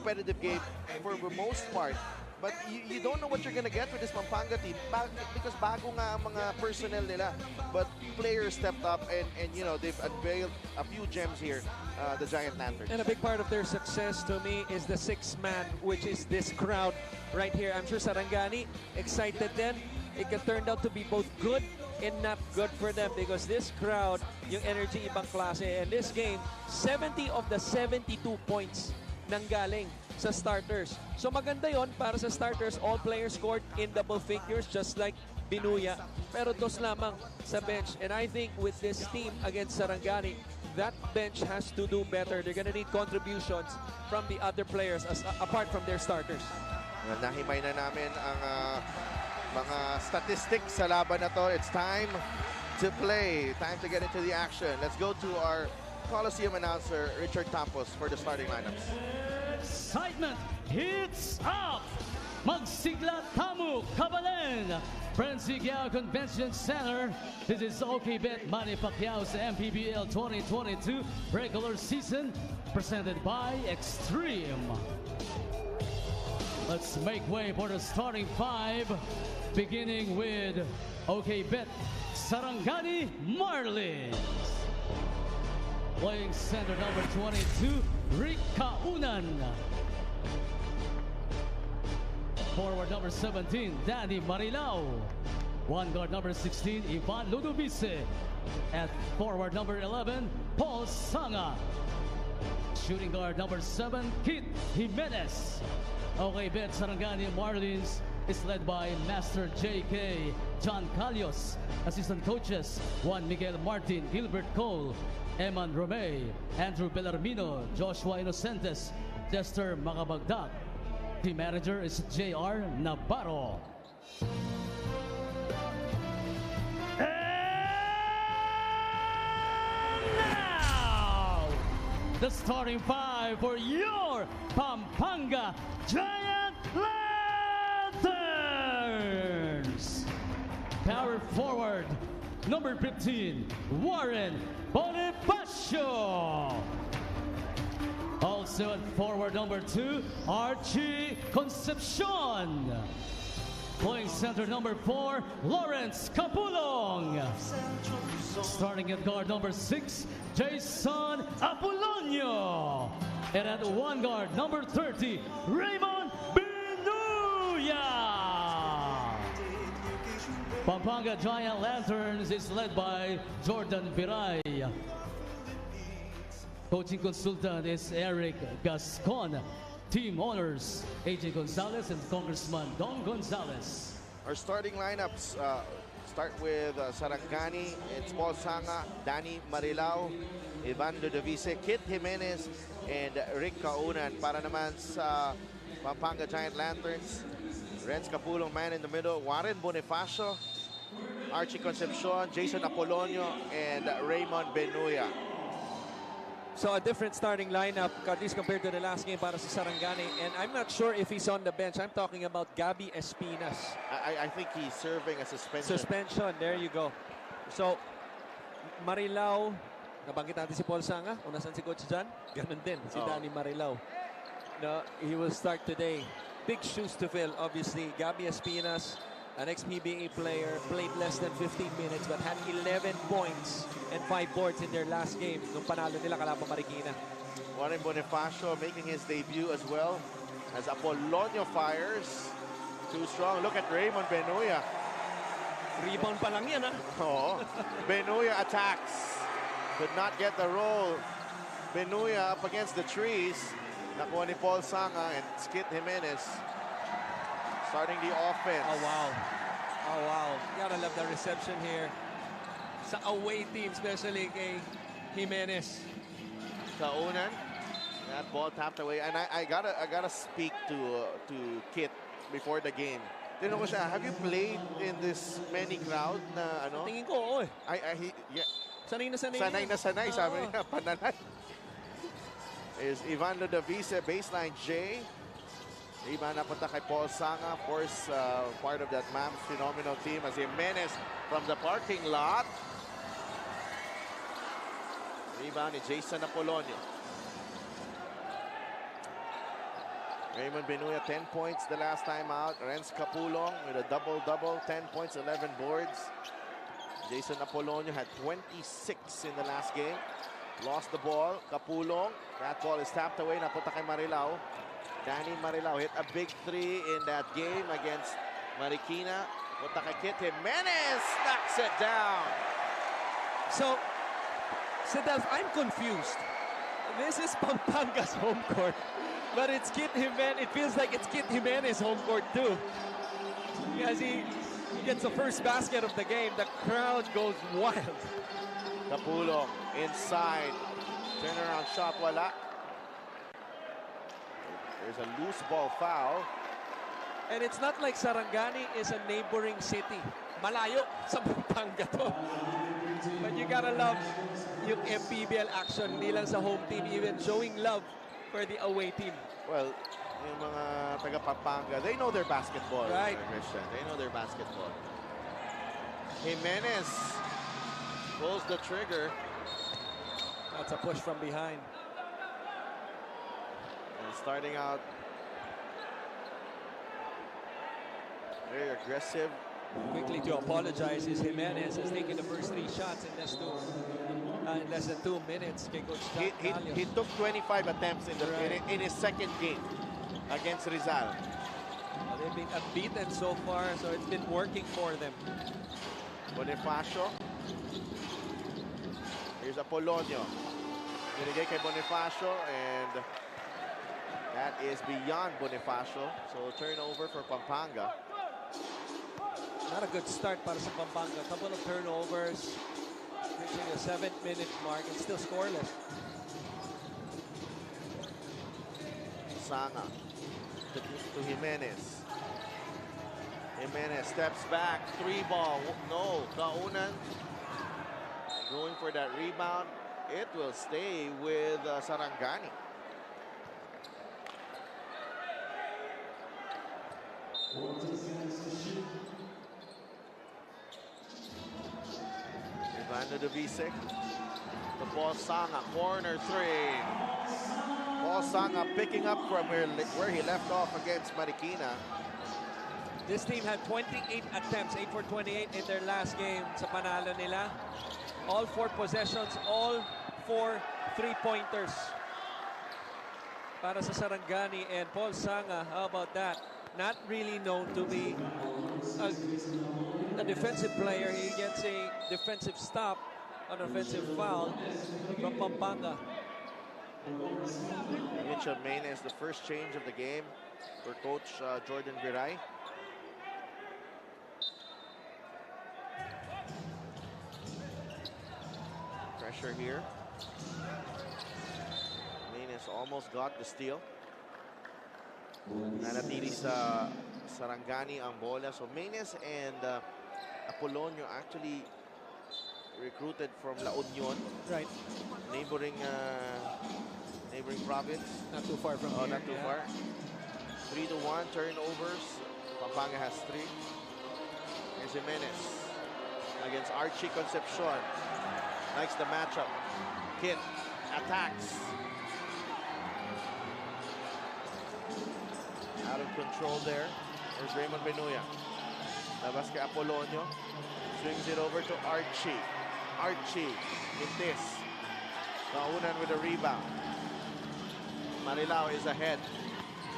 competitive game for the most part. But you don't know what you're gonna get with this Pampanga team because bago nga ang mga personnel nila. But players stepped up and you know, they've unveiled a few gems here, the Giant Lanterns. And a big part of their success to me is the sixth man, which is this crowd right here. I'm sure Sarangani excited then. It turned out to be both good and not good for them because this crowd, yung energy ibang klase. And this game, 70 of the 72 points nanggaling sa starters. So maganda yon para sa starters. All players scored in double figures just like Binuya. Pero dos lamang sa bench. And I think with this team against Sarangani, that bench has to do better. They're gonna need contributions from the other players apart from their starters. Nahimay na namin ang mga statistics sa laban na to. It's time to play. Time to get into the action. Let's go to our Coliseum announcer, Richard Campos, for the starting lineups. Excitement hits up! Magsigla Tamu Kabalen, Franciao Convention Center. This is OKBet Manny Pacquiao's MPBL 2022 regular season presented by Extreme. Let's make way for the starting five, beginning with OKBet Sarangani Marlins. Playing center number 22, Rick Kaunan. Forward number 17, Danny Marilao. One guard number 16, Ivan Ludovice. At forward number 11, Paul Sanga. Shooting guard number 7, Kit Jimenez. OKBet Sarangani Marlins is led by Master JK, John Calios. Assistant coaches, Juan Miguel Martin, Gilbert Cole, Eman Romay, Andrew Bellarmino, Joshua Inocentes, Jester Makabagdak. Team manager is JR Navarro. And now, the starting five for your Pampanga Giant Lanterns. Power forward, number 15, Warren Bonifacio. Also at forward number 2, Archie Concepcion. Playing center number 4, Lawrence Capulong. Starting at guard number 6, Jason Apolonio. And at one guard number 30, Raymond Binuya. Pampanga Giant Lanterns is led by Jordan Viray. Coaching consultant is Eric Gascon. Team owners, AJ Gonzalez and Congressman Don Gonzalez. Our starting lineups start with Sarangani. It's Paul Sanga, Danny Marilao, Ivan Ludovice, Kit Jimenez, and Rick Kaunan. Para naman sa Pampanga Giant Lanterns, Renz Capulong, man in the middle, Warren Bonifacio, Archie Concepcion, Jason Apolonio, and Raymond Binuya. So a different starting lineup, at least compared to the last game para sa Sarangani. And I'm not sure if he's on the bench. I'm talking about Gabby Espinas. I think he's serving a suspension. Suspension, there you go. So, Marilao, nabanggit natin si Paul Sanga. Kung nasan si Coach John, ganun din, si Danny Marilao. No, he will start today. Big shoes to fill, obviously. Gabby Espinas, an ex-PBA player, played less than 15 minutes but had 11 points and 5 boards in their last game nung panalo nila kalaban Marikina. Warren Bonifacio making his debut as well as Apolonio fires. Too strong. Look at Raymond Binuya. Rebound pa lang yan, ha? Oh, Binuya attacks. Could not get the roll. Binuya up against the trees. Nakuha ni Paul Sanga and Kit Jimenez. Starting the offense. Oh, wow. Oh, wow. Gotta love the reception here. Sa away team, especially kay Jimenez. Kaunan. That ball tapped away. And I gotta speak to Kit before the game. Tinanong ko siya, have you played in this many crowd na ano? Tingin ko, oo eh. Yeah. Sanay na sanay. Sanay na sanay, sabi niya, pananay. Is Ivan Ludovice, baseline J. Iba napunta kay Paul Sanga, of course, part of that MAM's phenomenal team as Jimenez from the parking lot. Rebound ni Jason Apolonio. Raymond Benuya, 10 points the last time out. Renz Capulong with a double-double, 10 points, 11 boards. Jason Apolonio had 26 in the last game. Lost the ball. Capulong. That ball is tapped away. Napunta kay Marilao. Danny Marilao hit a big three in that game against Marikina. Punta kay Kit Jimenez. Knocks it down. So, Sedelf, I'm confused. This is Pampanga's home court. But it's Kit Jimenez. It feels like it's Kit Jimenez's home court too. As he gets the first basket of the game, the crowd goes wild. Capulong inside. Turnaround shot, wala. There's a loose ball foul. And it's not like Sarangani is a neighboring city. Malayo sa Pampanga to. But you gotta love yung MPBL action, hindi lang sa home team, even showing love for the away team. Well, yung mga taga Pampanga, they know their basketball. Right. Christian. They know their basketball. Jimenez pulls the trigger. That's a push from behind. And starting out very aggressive. Quickly to apologize is Jimenez has taken the first 3 shots in less than 2 minutes. Coach He took 25 attempts in his second game against Rizal. They've been unbeaten so far, so it's been working for them. Bonifacio. Here's Apolonio. Binigay kay Bonifacio, and that is beyond Bonifacio. So turnover for Pampanga. Not a good start para sa Pampanga. A couple of turnovers. Reaching the 7th-minute mark and still scoreless. Sanga to Jimenez. Jimenez steps back. 3-ball. No. Kaunan going for that rebound. It will stay with Sarangani. Ivano Devisic. The ball Sanga. Corner 3. Ball Sanga picking up from where he left off against Marikina. This team had 28 attempts, 8 for 28 in their last game sa panalo nila. All 4 possessions, all 4 3-pointers para sa Sarangani. And Paul Sanga, how about that? Not really known to be a defensive player. He gets a defensive stop on offensive foul from Pampanga. Mitchell Maynes, the first change of the game for Coach Jordan Viray. Pressure here. Maynes almost got the steal. Nanatili sa Sarangani ang bola. So Maynes and Apolonio actually recruited from La Union. Right. Neighboring province. Not too far from here. Not too far. 3-1 turnovers. Pampanga has 3. Here's Jimenez against Archie Concepcion. Likes the matchup. Kit attacks. Out of control there. There's Raymond Benuya. Labas kay Apolonio. Swings it over to Archie. Archie with this. Kaunan with a rebound. Marilao is ahead.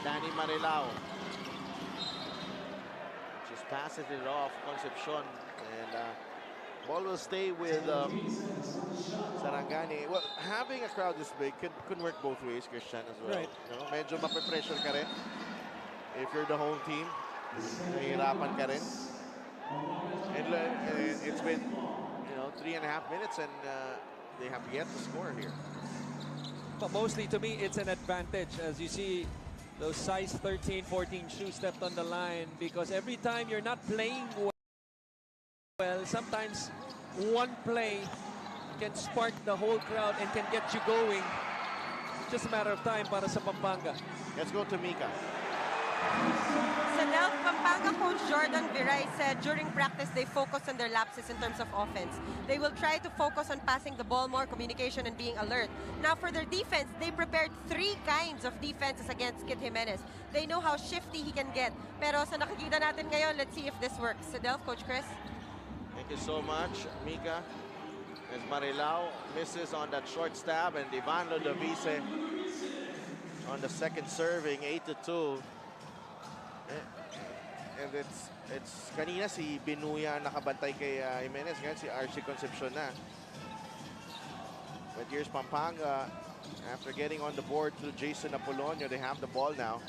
Danny Marilao just passes it off Concepcion, and ball will stay with Sarangani. Well, having a crowd this big could work both ways, Christian, as well. Right. You know, medyo mape-pressure ka rin. If you're the home team, nahihirapan ka rin. And it's been, 3.5 minutes, and they have yet to score here. But mostly to me, it's an advantage as you see those size 13, 14 shoes stepped on the line, because every time you're not playing well, sometimes one play can spark the whole crowd and can get you going. Just a matter of time para sa Pampanga. Let's go to Mika. Pampanga coach Jordan Viray said during practice they focus on their lapses in terms of offense. They will try to focus on passing the ball more, communication, and being alert. Now for their defense, they prepared 3 kinds of defenses against Kit Jimenez. They know how shifty he can get. Pero sa nakikita natin ngayon, let's see if this works. Sa Delph, Coach Chris? Thank you so much, Mika. As Marilao misses on that short stab, and Ivan Ludovice on the second serving, 8-2. And it's kanina si Binuya nakabantay kay Jimenez, ngayon si Archie Concepcion na. But here's Pampanga after getting on the board through Jason Apolonio. They have the ball now.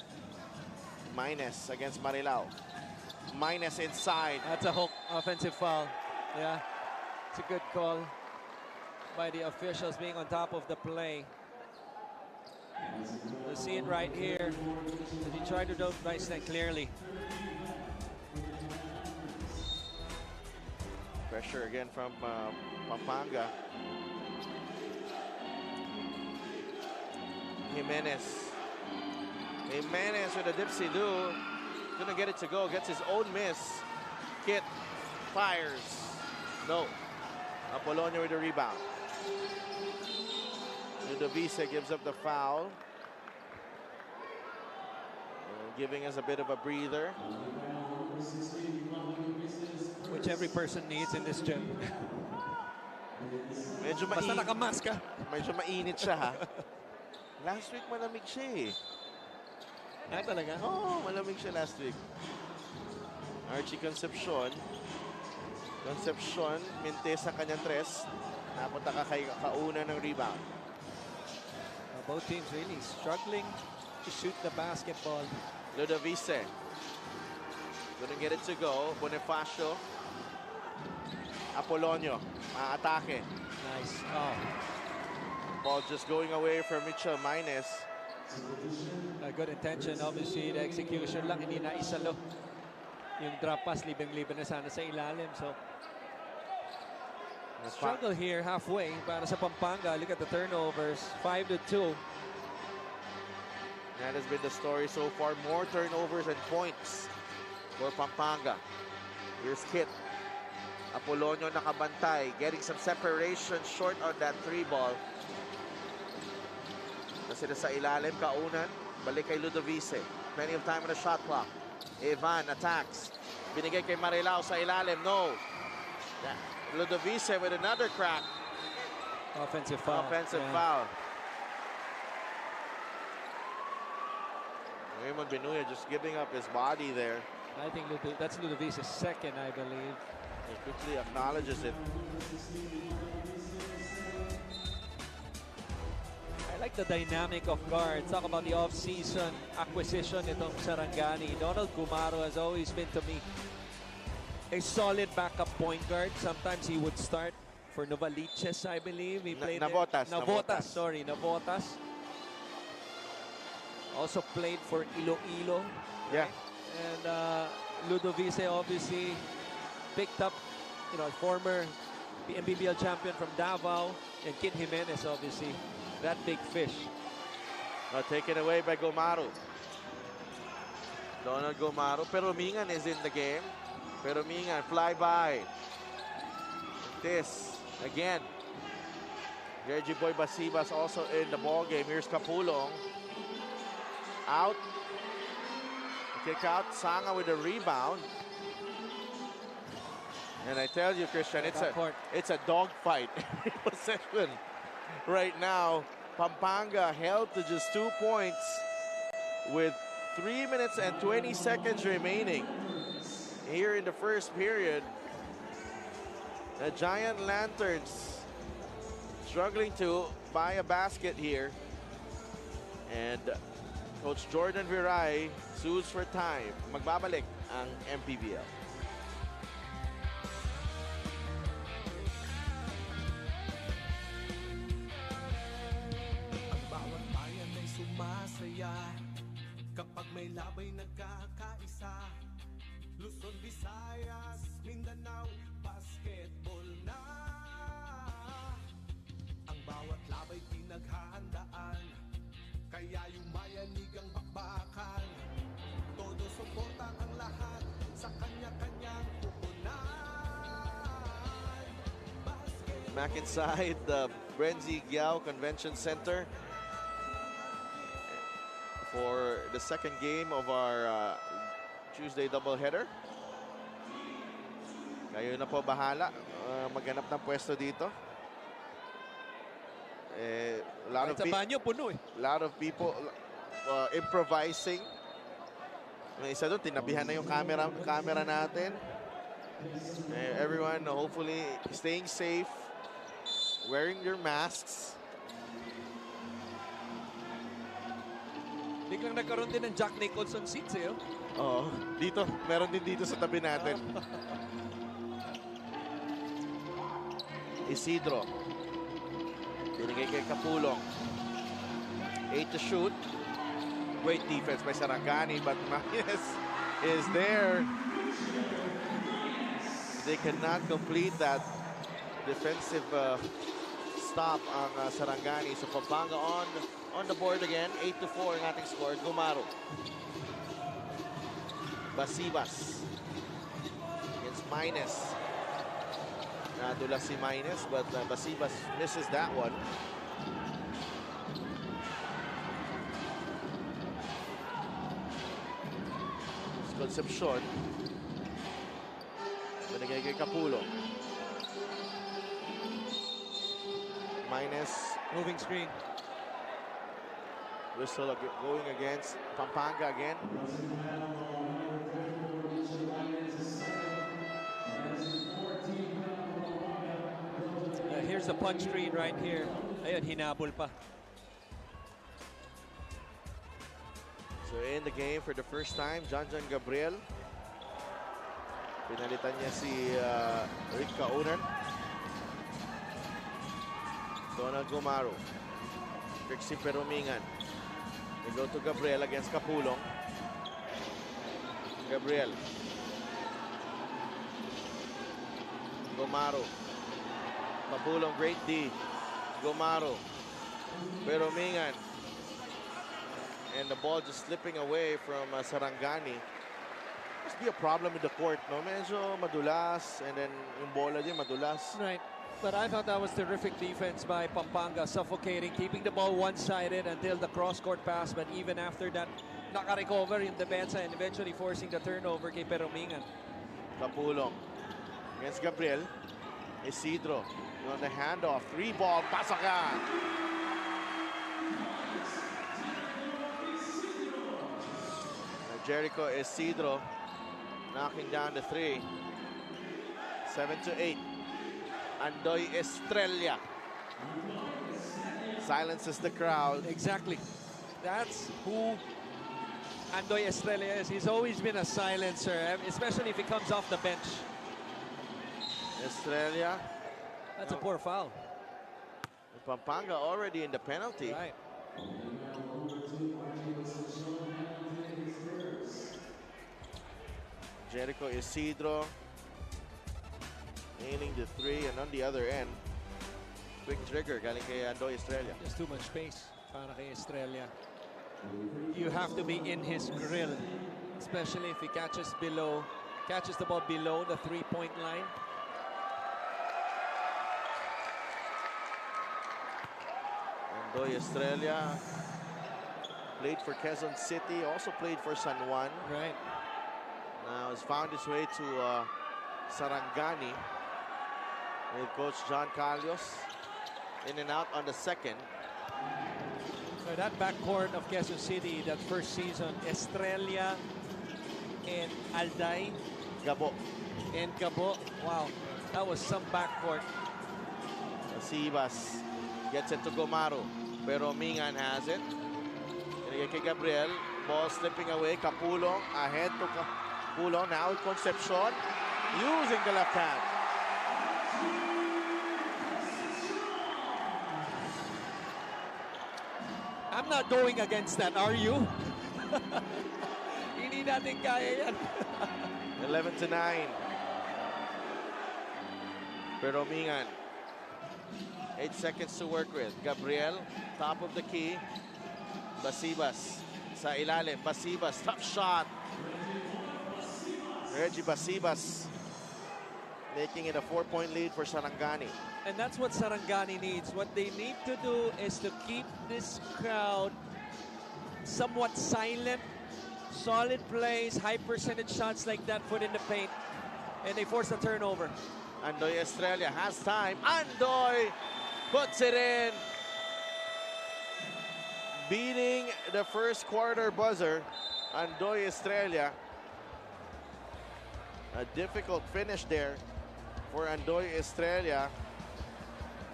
Minus against Marilao. Minus inside. That's a hook, offensive foul. Yeah, it's a good call by the officials being on top of the play. We'll see it right here. He tried to do nice that clearly. Pressure again from Pampanga. Jimenez. Jimenez with a dipsy-do. Gonna get it to go. Gets his own miss. Kit fires. No. Apolonio with the rebound. Ludovice gives up the foul. Giving us a bit of a breather. Which every person needs in this gym. Medyo Basta nakamask ka. Medyo mainit siya, ha? Last week malamig siya, eh. Talaga? Oo, malamig siya last week. Archie Concepcion. Concepcion, mintes sa kanyang tres. Napunta ka kay kauna ng rebound. Both teams really struggling to shoot the basketball. Ludovice. Gonna get it to go. Bonifacio. Apolonio. Atake. Nice. Oh. Ball just going away from Mitchell Minus. A good intention, obviously. The execution lang, hindi na isalo. Yung drop pass, libeng-liben na sana sa ilalim. So, struggle here halfway para sa Pampanga. Look at the turnovers. 5-2. That has been the story so far. More turnovers and points for Pampanga. Here's Kit. Apolonio nakabantay. Getting some separation short on that 3 ball. Kasi sa ilalim, kaunan. Balik kay Ludovice. Plenty of time on the shot clock. Ivan attacks. Binigay kay Marilao sa ilalim. No. Ludovice with another crack. Offensive foul. Offensive foul. Raymond Binuya just giving up his body there. I think that's Ludovice's second, I believe. He quickly acknowledges it. I like the dynamic of guards. Talk about the off-season acquisition itong Sarangani. Donald Gumaro has always been, to me, a solid backup point guard. Sometimes he would start for Novaliches, I believe. He played Navotas. Navotas. Also played for Iloilo. Yeah. And Ludovice obviously picked up, former MPBL champion from Davao, and Kit Jimenez, obviously, that big fish. Taken away by Gomaro. Donald Gomaro. Pero Mingan is in the game. Pero Mingan, fly by. This, again. Reggie Boy Basibas also in the ball game. Here's Capulong. Out. Kick out. Sanga with a rebound. And I tell you, Christian, it's a dogfight possession right now. Pampanga held to just 2 points with 3 minutes and 20 seconds remaining here in the first period. The Giant Lanterns struggling to buy a basket here. And Coach Jordan Viray sues for time. Magbabalik ang MPBL. Kapag may labay nagkakaisa, Luzon, Visayas, Mindanao, basketball na. Ang bawat labay pinaghahandaan, kaya yumayanig ang bakbakan. Back inside the Brenzy Giao Convention Center for the second game of our Tuesday doubleheader. Kayo na po bahala maghanap ng pwesto dito. A lot of Sa banyo, puno eh. lot of people improvising. Yung isa doon, tinabihan na yung camera natin. Everyone hopefully staying safe, wearing your masks. Biglang nagkaroon din ng Jack Nicholson seats eh. Oo, dito, meron din dito sa tabi natin. Isidro. Binigay kay Kapulong. 8 to shoot. Great defense by Sarangani, but Mayes is there. They cannot complete that defensive stop on Sarangani. So Pampanga on the board again. 8 to 4 ang ating score. Gumaro. Basibas against Mayes. Nadula si Mayes, but Basibas misses that one. Concepcion. Binigay kay Kapulong. Mayes. Moving screen. Whistle going against Pampanga again. Here's the punch screen right here. Ayun, hinabol pa. So in the game for the first time, John Gabriel. Pinalitan niya si Rick Kaunan. Donald Gumaro. Trixie Peromingan. They go to Gabriel against Kapulong. Gabriel. Gumaro. Kapulong, great D. Gumaro. Peromingan. And the ball just slipping away from Sarangani. Must be a problem with the court, no? Medyo madulas, and then yung bola din madulas. Right. But I thought that was terrific defense by Pampanga, suffocating, keeping the ball one-sided until the cross-court pass. But even after that, naka-recover in the bench and eventually forcing the turnover kay Peromingan. Kapulong against Gabriel. Isidro on the handoff. 3-ball, pasakan. Jericho Isidro knocking down the 3. 7 to 8. Andoy Estrella silences the crowd. Exactly. That's who Andoy Estrella is. He's always been a silencer, especially if he comes off the bench. Estrella. That's a poor foul. Pampanga already in the penalty. Right. Jericho Isidro nailing the 3, and on the other end, quick trigger galing kay Andoy Estrella. Just too much space para kay Estrella. You have to be in his grill, especially if he catches the ball below the 3-point line. Andoy Estrella played for Quezon City, also played for San Juan. Right. Now has found his way to Sarangani with Coach John Carlos. In and out on the second. So that backcourt of Quezon City that first season, Estrella and Alday Gabo. and Gabo. Wow, that was some backcourt. Sivas gets it to Gomaro. Pero Mingan has it. Binigay kay Gabriel. Ball slipping away. Kapulong ahead to Kapulong. Now Concepcion using the left hand. I'm not going against that, are you? Hindi natin kaya yan. 11 to 9. Pero Mingan. 8 seconds to work with. Gabriel, top of the key. Basibas sa ilalim. Basibas, tough shot. Reggie Basibas making it a 4-point lead for Sarangani. And that's what Sarangani needs. What they need to do is to keep this crowd somewhat silent, solid plays, high percentage shots like that put in the paint, and they force a turnover. Andoy Estrella has time. Andoy puts it in. Beating the first quarter buzzer, Andoy Estrella. A difficult finish there for Andoy Estrella.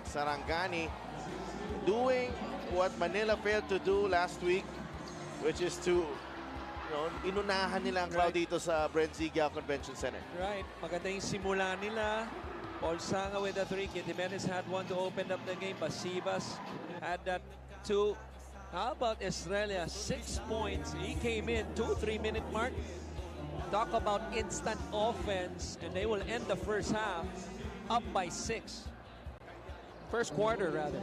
Sarangani doing what Manila failed to do last week, which is to, inunahan nila ang crowd dito sa Brent Zigyao Convention Center. Right. Maganda yung simula nila. Paul Sanga with a 3. Kid Jimenez had one to open up the game. Basibas had that 2. How about Estrella? 6 points. He came in 2-3-minute mark. Talk about instant offense, and they will end the first half up by 6. First quarter, rather.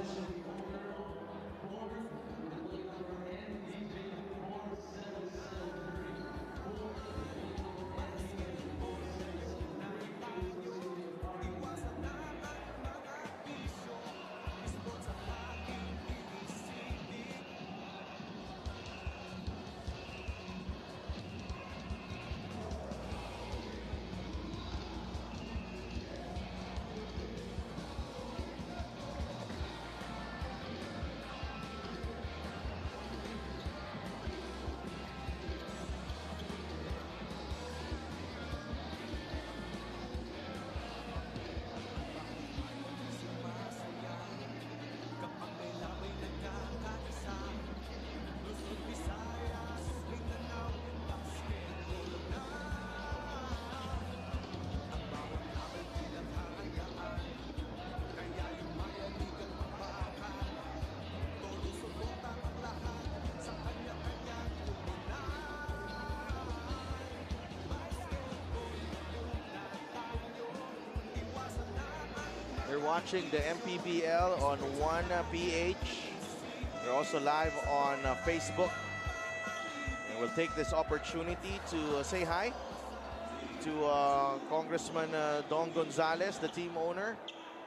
You're watching the MPBL on 1PH. We're also live on Facebook. And we'll take this opportunity to say hi to Congressman Dong Gonzales, the team owner.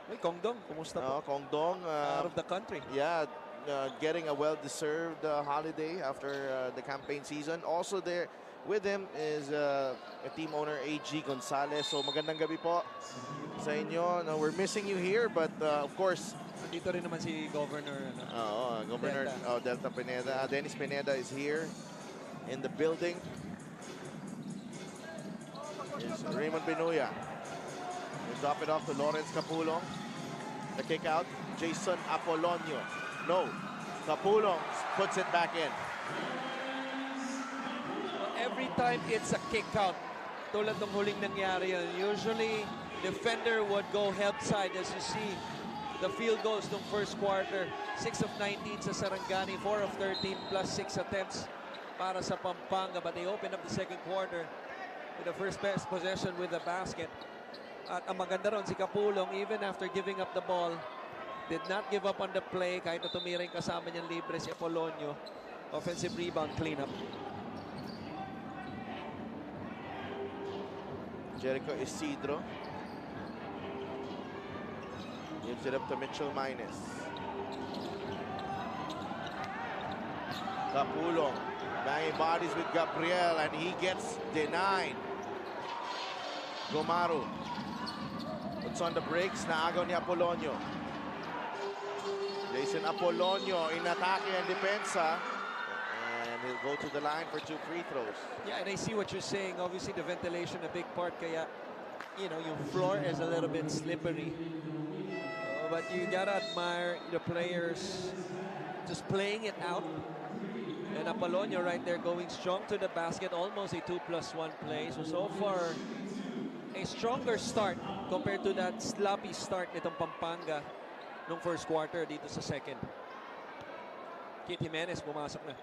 Hey, Kongdong, kumusta po? Kongdong. Out of the country. Yeah, getting a well-deserved holiday after the campaign season. Also there with him is a team owner, A.G. Gonzales. So magandang gabi po sa inyo. No, we're missing you here, but of course, Dito rin naman si Governor. Governor Delta Pineda. Dennis Pineda is here in the building. It's Raymond Binuya. We'll drop it off to Lawrence Capulong. The kick out, Jason Apolonio. No, Capulong puts it back in. Every time it's a kick out, tulad ng huling nangyari yun, usually defender would go help side. As you see, the field goals ng first quarter, 6 of 19 sa Sarangani, 4 of 13 plus 6 attempts para sa Pampanga. But they opened up the second quarter with the first best possession with the basket. At ang maganda ron si Capulong, even after giving up the ball, did not give up on the play kahit na tumiring kasama niyang libre si Apolonio. Offensive rebound cleanup. Jericho Isidro. Gives it up to Mitchell Minus. Capulong banging bodies with Gabriel, and he gets denied. Gomaru puts on the brakes. Naagaw ni Apolonio. Jason Apolonio in atake and depensa. And he'll go to the line for 2 free throws. Yeah, and I see what you're saying. Obviously, the ventilation a big part. Kaya, your floor is a little bit slippery. But you gotta admire the players just playing it out. And Apolonio right there going strong to the basket. Almost a 2+1 play. So far, a stronger start compared to that sloppy start nitong Pampanga nung first quarter dito sa second. Kid Jimenez pumasok na.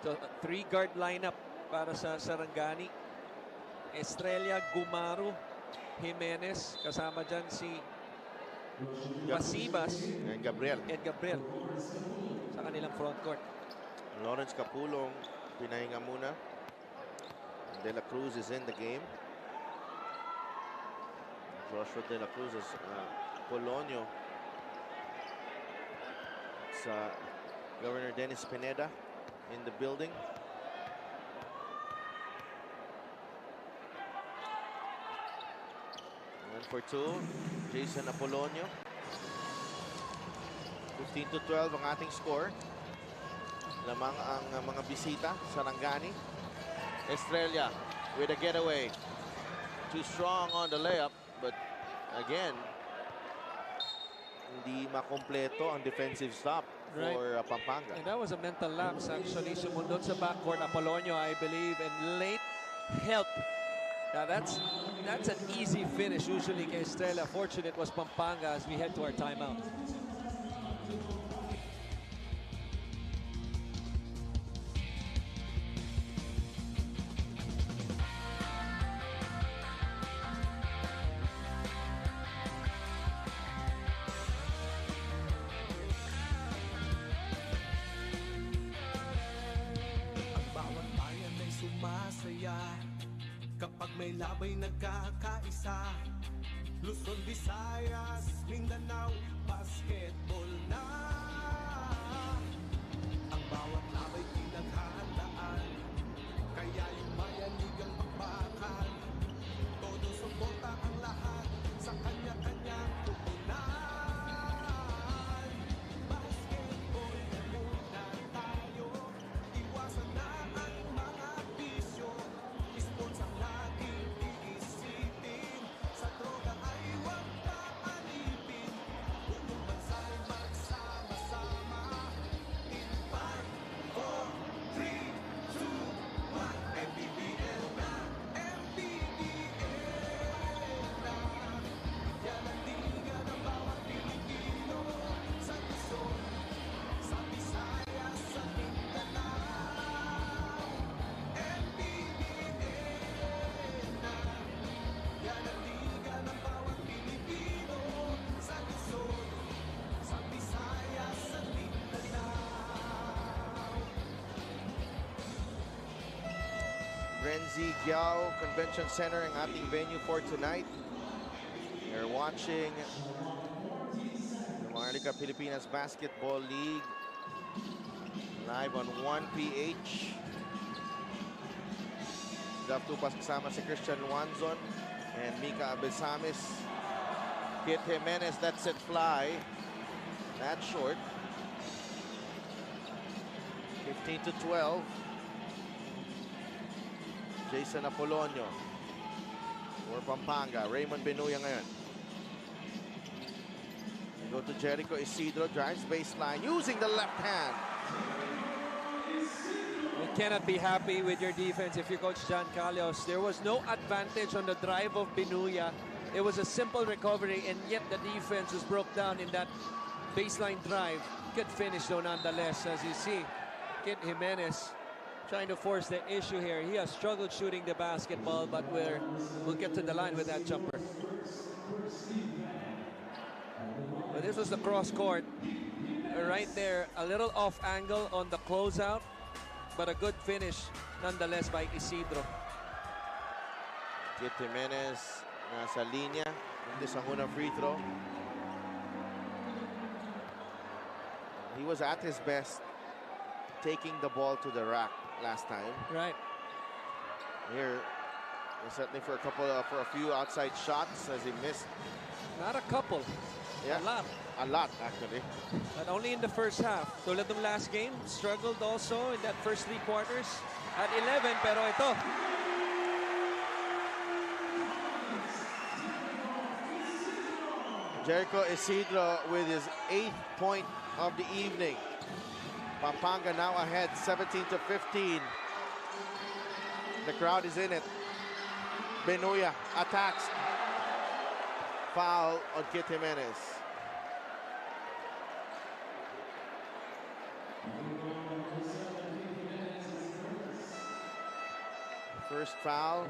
So, 3-guard lineup para sa Sarangani. Estrella, Gumaru, Jimenez. Kasama dyan si Basibas and Gabriel. Sa kanilang front court. Lawrence Capulong, pinahinga muna. De La Cruz is in the game. Joshua De La Cruz as Polonio. It's Governor Dennis Pineda in the building. One for two, Jason Apolonio. 15-12 ang ating score. Lamang ang mga bisita, Sarangani. Estrella with a getaway. Too strong on the layup, but again, hindi makompleto ang defensive stop for Pampanga. And that was a mental lapse actually. Sumundot sa backcourt Apolonio, I believe, and late help. Now that's an easy finish usually kay Estrella. Fortunate was Pampanga as we head to our timeout. Ang bawat bayan ay sumasaya kapag may labay nagkakaisa. Luzon, Visayas, Mindanao, basketball na. Ang bawat labay pinaghandaan, kaya yung bayanigang bakbakan. Todo suporta ang lahat sa kanya-kanyang tutunan. Basketball na muna tayo, iwasan na ang mga bisyo. Sports ang laging iisipin, sa droga ay huwag paalipin. Buong bansa'y magsama-sama. In 5, 4, 3, 2, 1, MPBL na, MPBL na. Yan ang liga ng bawat Pilipino, sa Luzon, sa Visayas, sa Mindanao. MPBL na, yan ang liga ng bawat Pilipino, sa Luzon, sa Visayas, sa Mindanao. Renzi Giao Convention Center ang ating venue for tonight. You're watching the Maharlika Pilipinas Basketball League live on 1PH. Daf Tupas kasama si Christian Wanzon and Mika Abesamis. Kit Jimenez, that's it fly. That's short. 15-12. Jason Apolonio for Pampanga. Raymond Benuya ngayon. We go to Jericho Isidro, drives baseline using the left hand. You cannot be happy with your defense if you're Coach John Calios. There was no advantage on the drive of Benuya. It was a simple recovery, and yet the defense was broke down in that baseline drive. Good finish though nonetheless. As you see, Kit Jimenez trying to force the issue here. He has struggled shooting the basketball, but we'll get to the line with that jumper. But this was the cross court. Right there, a little off angle on the closeout, but a good finish nonetheless by Isidro. Kit Jimenez nasa linya. Hindi sa unang free throw. He was at his best taking the ball to the rack last time. Right. Here, certainly for a few outside shots as he missed. Not a couple. Yeah, A lot. A lot, actually. But only in the first half. Tulad ng last game, struggled also in that first 3 quarters. At 11, pero ito. Jericho Isidro with his 8th point of the evening. Pampanga now ahead, 17-15. The crowd is in it. Benuya attacks. Foul on Kit Jimenez. First foul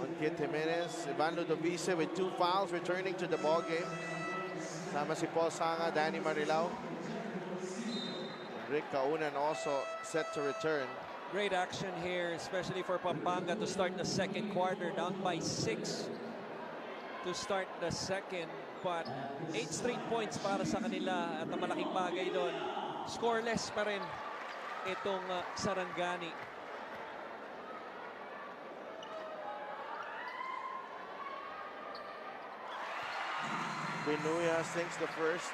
on Kit Jimenez. Ivan Ludovice with 2 fouls returning to the ball game. Sama si Paul Sanga, Danny Marilao. Rick Kaunan also set to return. Great action here, especially for Pampanga to start the second quarter down by 6. to start the second. But 8 straight points para sa kanila at ang malaking bagay doon. Scoreless pa rin itong Sarangani. Benuya sinks the first.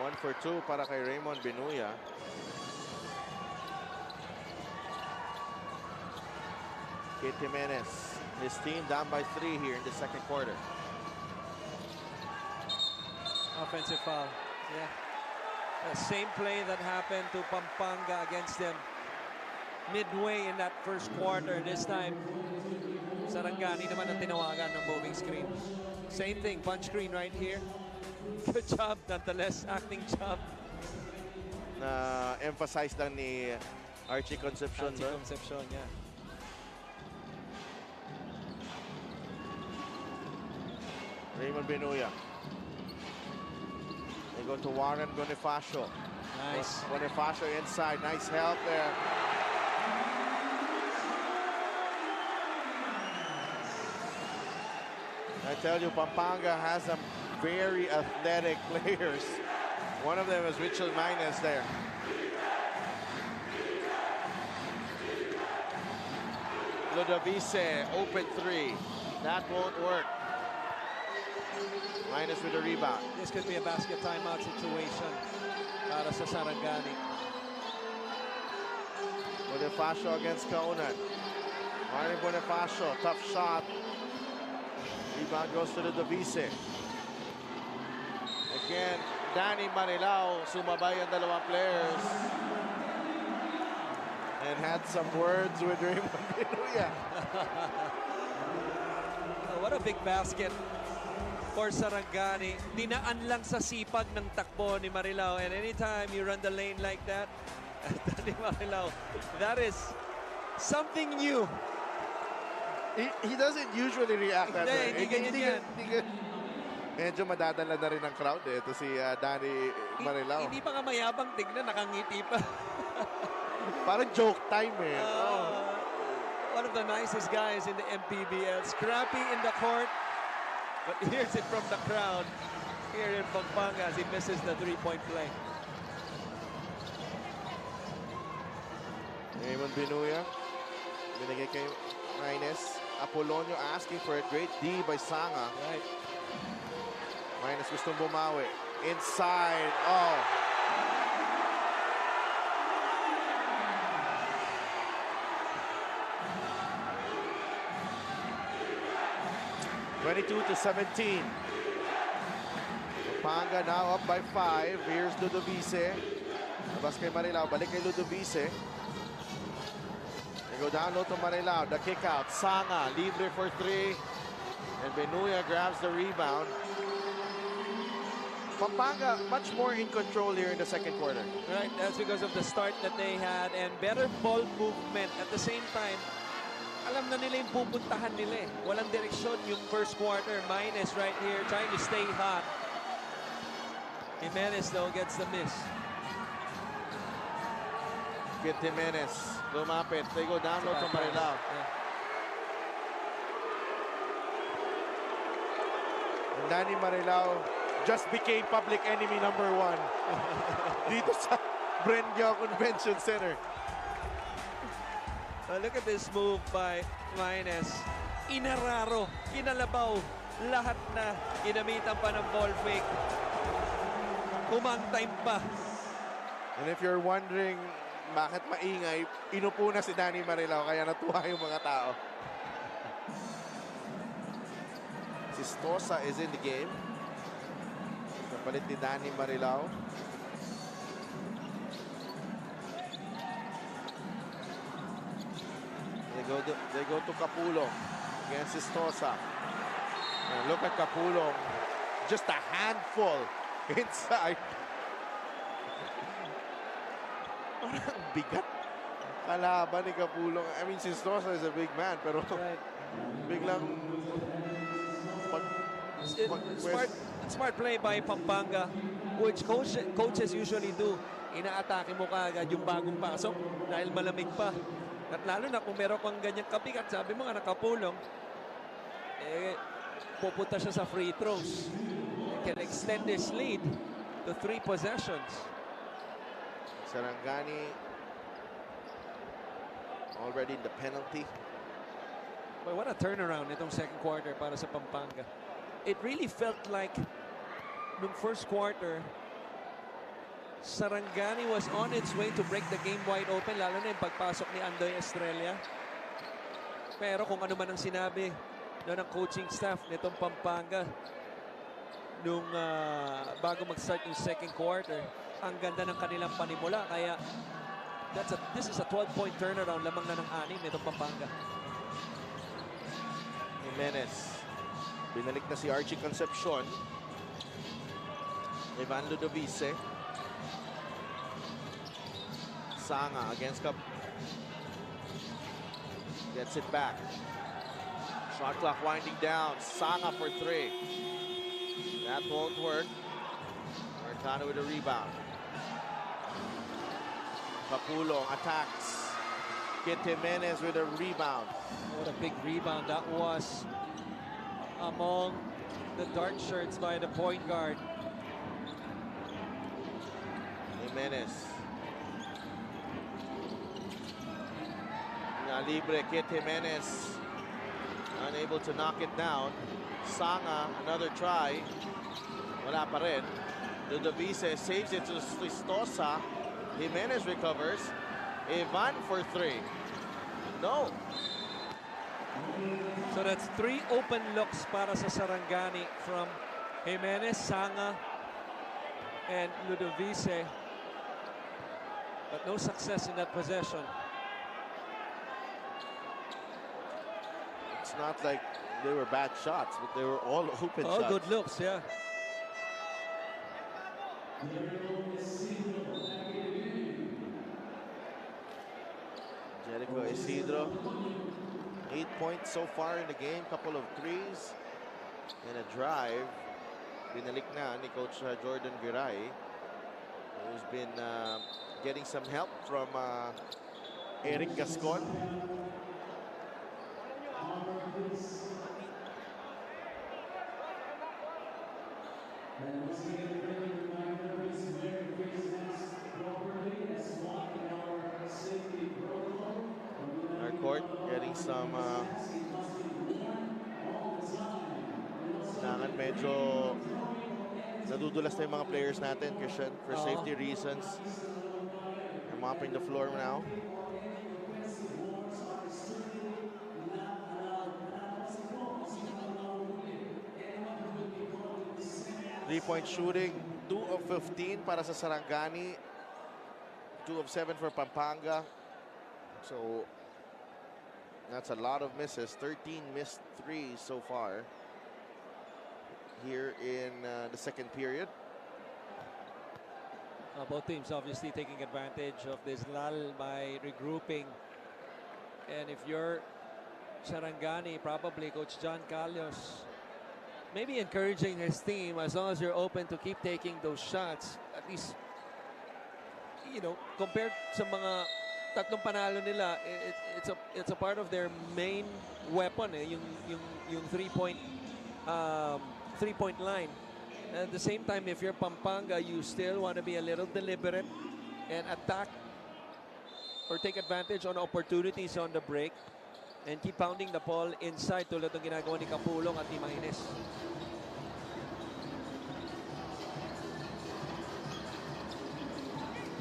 One for two para kay Raymond Benuya. Kit Jimenez, his team down by 3 here in the second quarter. Offensive foul. Yeah. The same play that happened to Pampanga against them midway in that first quarter. This time, Sarangani naman ang tinawagan ng moving screen. Same thing, punch screen right here. Good job, nonetheless, acting job. Na emphasize lang ni Archie Concepcion. Yeah. Raymond Benuya. They go to Warren Bonifacio. Nice. Bonifacio inside. Nice help there. I tell you, Pampanga has some very athletic players. One of them is Richard Minus there. Ludovice, open 3. That won't work. Minus with the rebound. This could be a basket timeout situation para sa Sarangani. Bonifacio against Kaunan. Martin Bonifacio, tough shot. Rebound goes to Ludovice. Again, Danny Marilao, sumabay ang dalawang players. And had some words with Raymond Benuya. What a big basket for Sarangani. Dinaan lang sa sipag ng takbo ni Marilao. And anytime you run the lane like that, Danny Marilao, that is something new. He doesn't usually react that way. Hindi ganyan yan. Medyo madadala na rin ang crowd eh. Ito si Danny Marilao. Hindi pa nga mayabang tignan, nakangiti pa. Parang joke time eh. One of the nicest guys in the MPBL. Scrappy in the court. But here's it from the crowd here in Pampanga as he misses the three-point play. Raymond Benuya. Binigay kay Minus. Apolonio asking for a great D by Sanga. Right. Minus gustong bumawi. Inside. Oh. (22-17). Pampanga now up by 5. Here's Ludovice. Labas kay Marilao. Balik kay Ludovice. They go down low to Marilao. The kick out. Sanga libre for 3. And Benuya grabs the rebound. Pampanga much more in control here in the second quarter. Right, that's because of the start that they had and better ball movement. At the same time, alam na nila yung pupuntahan nila eh. Walang direksyon yung first quarter. Minus right here, trying to stay hot. Jimenez though gets the miss. Kit Jimenez lumapit. They go down low to Marilao. And Danny Marilao just became public enemy number 1 dito sa Brenga Convention Center. Look at this move by Minus. Inararo, kinalabaw, lahat na ginamitan pa ng ball fake. Kumang-time pa. And if you're wondering bakit maingay, inupo na si Danny Marilao kaya natuwa yung mga tao. Si Stosa is in the game. Kapalit ni Danny Marilao. They go to Capulong against Stosa. And look at Capulong. Just a handful inside. Parang bigat. Kalaban ni Capulong. I mean, si Stosa is a big man, pero biglang Smart play by Pampanga, which coaches usually do. Inaatake mo kaagad yung bagong pasok dahil malamig pa. At lalo na kung meron kang ganyang kabigat, sabi mo nga nakapulong, pupunta siya sa free throws. He can extend this lead to 3 possessions. Sarangani already in the penalty. But what a turnaround itong second quarter para sa Pampanga. It really felt like nung first quarter, Sarangani was on its way to break the game wide open, lalo na yung pagpasok ni Andoy Estrella. Pero kung ano man ang sinabi ng coaching staff nitong Pampanga nung bago mag-start yung second quarter, ang ganda ng kanilang panimula. Kaya this is a 12-point turnaround, lamang na ng 6 nitong Pampanga. Jimenez. Binalik na si Archie Concepcion. Ivan Ludovice. Sanga against Cap. Gets it back. Shot clock winding down. Sanga for 3. That won't work. Mercado with a rebound. Capulong attacks. Kit Jimenez with a rebound. What a big rebound that was among the dark shirts by the point guard. Jimenez. Libre, Kit Jimenez unable to knock it down. Sanga, another try. Wala pa rin. Ludovice saves it to Listosa. Jimenez recovers. Ivan for 3. No. So that's 3 open looks para sa Sarangani from Jimenez, Sanga, and Ludovice. But no success in that possession. It's not like they were bad shots, but they were all open shots. All good looks, yeah. Jericho Isidro, 8 points so far in the game, couple of threes and a drive. Binalik na ni Coach Jordan Viray, who's been getting some help from Eric Gascon. Our court getting some medyo nadudulas na yung mga players natin, Christian, for safety reasons. They're mopping the floor now. Three-point shooting, 2 of 15 para sa Sarangani, 2 of 7 for Pampanga. So that's a lot of misses. 13 missed threes so far here in the second period. Both teams obviously taking advantage of this lull by regrouping. And if you're Sarangani, probably Coach John Calios, maybe encouraging his team, as long as you're open to keep taking those shots, at least, you know, compared sa mga tatlong panalo nila, it's a part of their main weapon, yung three-point line. At the same time, if you're Pampanga, you still want to be a little deliberate and attack or take advantage on opportunities on the break and keep pounding the ball inside tulad ng ginagawa ni Capulong at ni Maines.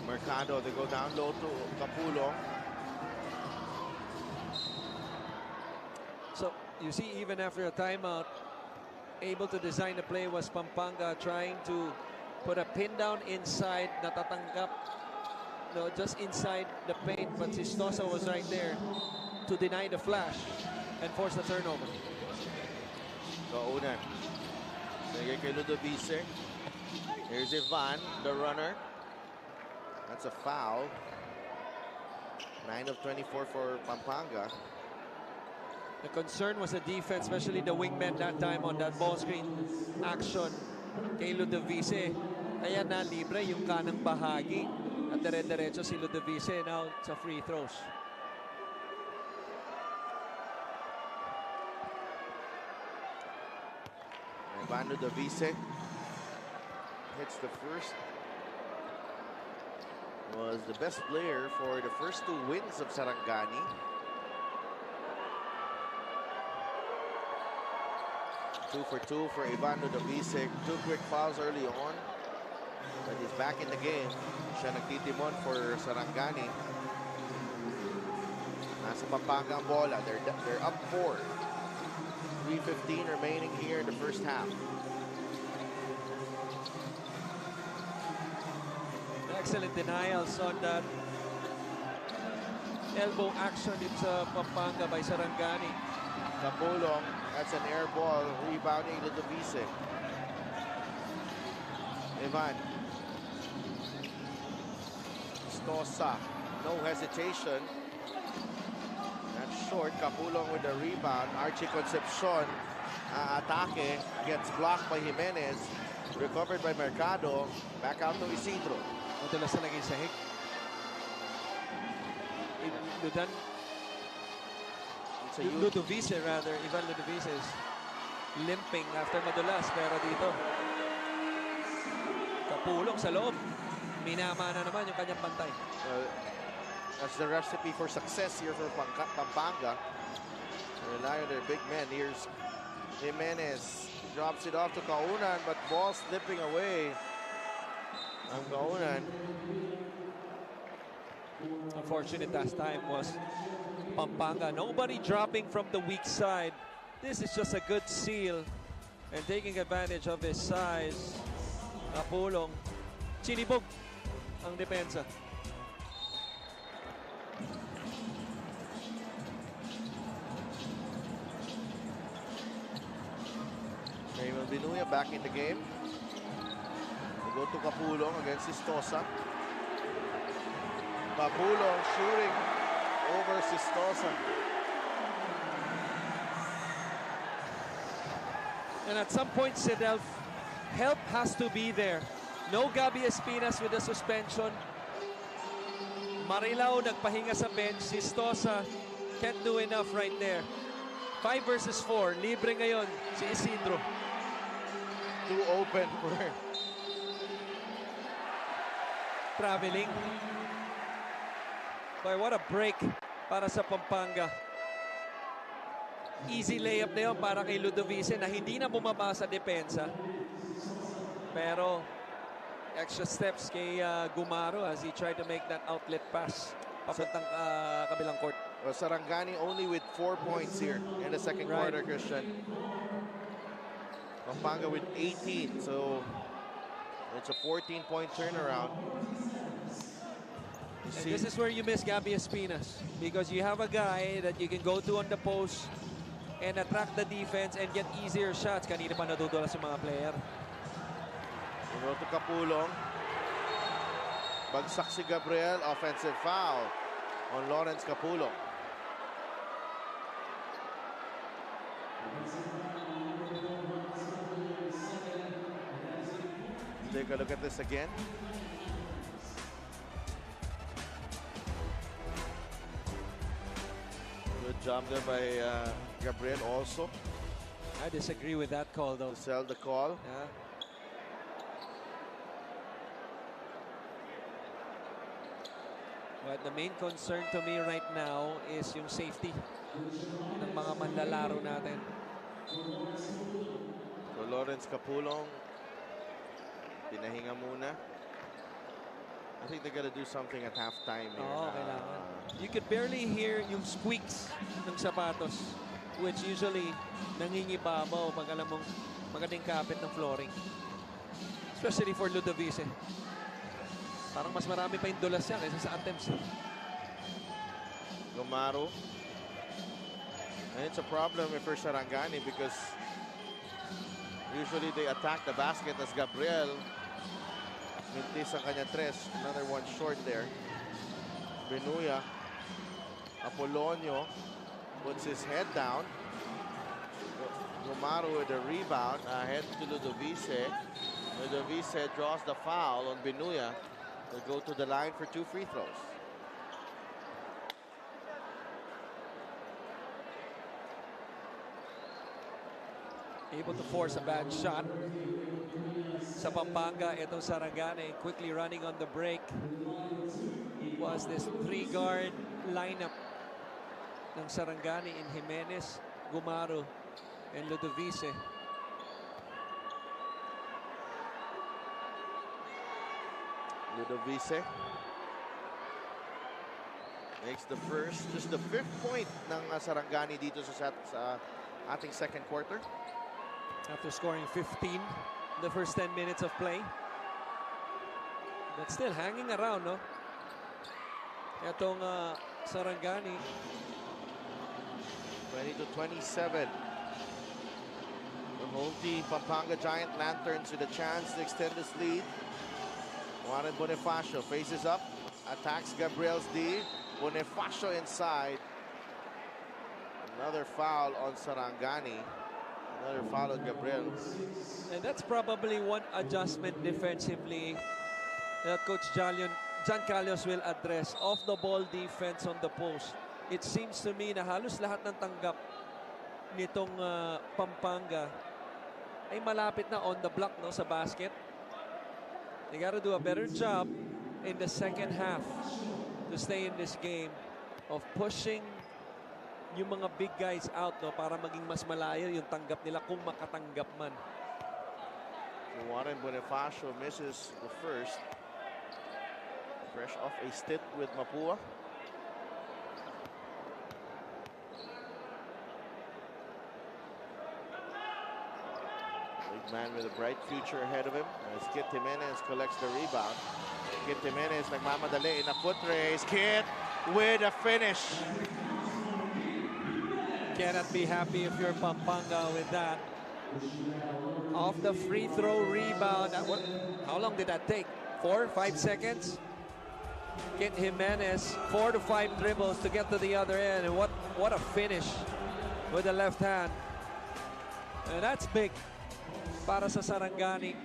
Mercado, they go down low to Capulong. So you see, even after a timeout, able to design the play was Pampanga, trying to put a pin down inside, natatanggap, no, just inside the paint, but Sistosa was right there to deny the flash and force the turnover. Kaunan. Nagay kay Ludovice. Here's Ivan, the runner. That's a foul. 9 of 24 for Pampanga. The concern was the defense, especially the wingman that time on that ball screen action kay Ludovice. Kaya na libre yung kanang bahagi at dire-diretso si Ludovice now sa free throws. Ivan Ludovice hits the first. Was the best player for the first 2 wins of Sarangani. Two for 2 for Ivan Ludovice. 2 quick fouls early on. But he's back in the game. Siya nagtitimon for Sarangani. Nasa Pampanga ang bola. They're up 4. 3:15 remaining here in the first half. Excellent denials on that elbow action. It's Pampanga by Sarangani. Kapulong, that's an air ball, rebounding Ludovice. Ivan. Stosa, no hesitation. That's short. Kapulong with the rebound. Archie Concepcion, atake, gets blocked by Jimenez. Recovered by Mercado. Back out to Isidro. Madulas na naging sahig. Ludovice rather, Ivan Ludovice is limping after madulas. Pero dito, Kapulong sa loob. Minama na naman yung kanyang bantay. That's the recipe for success here for Pampanga. Rely on their big men. Here's Jimenez. Drops it off to Kaunan, but ball slipping away. Ang Kaunan. Unfortunate last time was Pampanga. Nobody dropping from the weak side. This is just a good seal and taking advantage of his size. Kapulong. Chinibog ang depensa. Raymond Binuya back in the game. Go to Kapulong against Sistosa. Kapulong shooting over Sistosa. And at some point, Sidel, help has to be there. No Gabby Espinas with the suspension. Marilao nagpahinga sa bench. Sistosa can't do enough right there. 5 versus 4. Libre ngayon si Isidro. Too open for traveling. Boy, what a break para sa Pampanga. Easy layup na yun para kay Ludovice na hindi na bumaba sa depensa. Pero extra steps kay Gumaro as he tried to make that outlet pass papuntang kabilang court. Well, Sarangani only with 4 points here in the second quarter, Christian. Pampanga with 18, so it's a 14-point turnaround. And this is where you miss Gabby Espinas because you have a guy that you can go to on the post and attract the defense and get easier shots. Kanina pa nadudulas yung mga player. Go to Kapulong. Bagsak si Gabriel. Offensive foul on Lawrence Kapulong. Take a look at this again. Good job there by Gabriel also. I disagree with that call though. To sell the call. Yeah. But the main concern to me right now is yung safety ng mga manlalaro natin. So Lawrence Kapulong, pinahinga muna. I think they gotta do something at halftime here. Oo, kailangan. You could barely hear yung squeaks ng sapatos, which usually nangingibabaw pag alam mong magaling kapit ng flooring. Especially for Ludovice. Parang mas marami pa yung dulas siya kaysa sa attempts. Gumaro. And it's a problem for Sarangani because usually they attack the basket as Gabriel mintis ang kanya tres. Another one short there. Binuya. Apolonio. puts his head down. Gumaru with the rebound, ahead to Ludovice. Ludovice draws the foul on Binuya. They'll go to the line for 2 free throws. Able to force a bad shot. Sa Pampanga, itong Sarangani quickly running on the break. Was this 3-guard lineup ng Sarangani in Jimenez, Gumaru, and Ludovice. Ludovice makes the just the 5th point ng Sarangani dito sa ating second quarter. After scoring 15 in the first 10 minutes of play. But still hanging around, no? Itong Sarangani. 20-27. The whole team, Pampanga Giant Lanterns with a chance to extend this lead. Juan Bonifacio faces up, attacks Gabriel's D. Bonifacio inside. Another foul on Sarangani. Another foul on Gabriel. And that's probably one adjustment defensively that Coach John Carlos will address. Off the ball defense on the post. It seems to me na halos lahat ng tanggap nitong Pampanga ay malapit na on the block, no, sa basket. They got to do a better job in the second half to stay in this game of pushing yung mga big guys out, no, para maging mas malayo yung tanggap nila kung makatanggap man. Juan Bonifacio misses the first. Fresh off a stint with Mapua. Big man with a bright future ahead of him as Kit Jimenez collects the rebound. Kit Jimenez nagmamadali in a foot race. Kit with a finish. Cannot be happy if you're Pampanga with that. Off the free throw rebound. How long did that take? 4, 5 seconds? Kit Jimenez, 4 to 5 dribbles to get to the other end. And what a finish with the left hand. And that's big para sa Sarangani.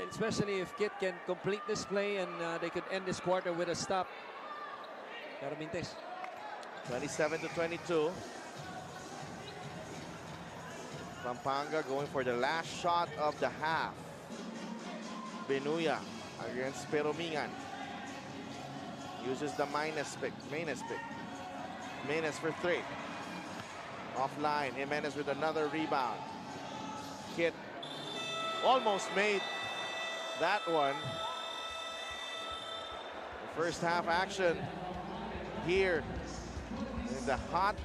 Especially if Kit can complete this play and they could end this quarter with a stop. Caramintes. 27-22. Pampanga going for the last shot of the half. Binuya against Peromingan. Uses the Maines pick. Maines for 3. Offline. Jimenez with another rebound. Kit almost made that one. The first half action here in the hot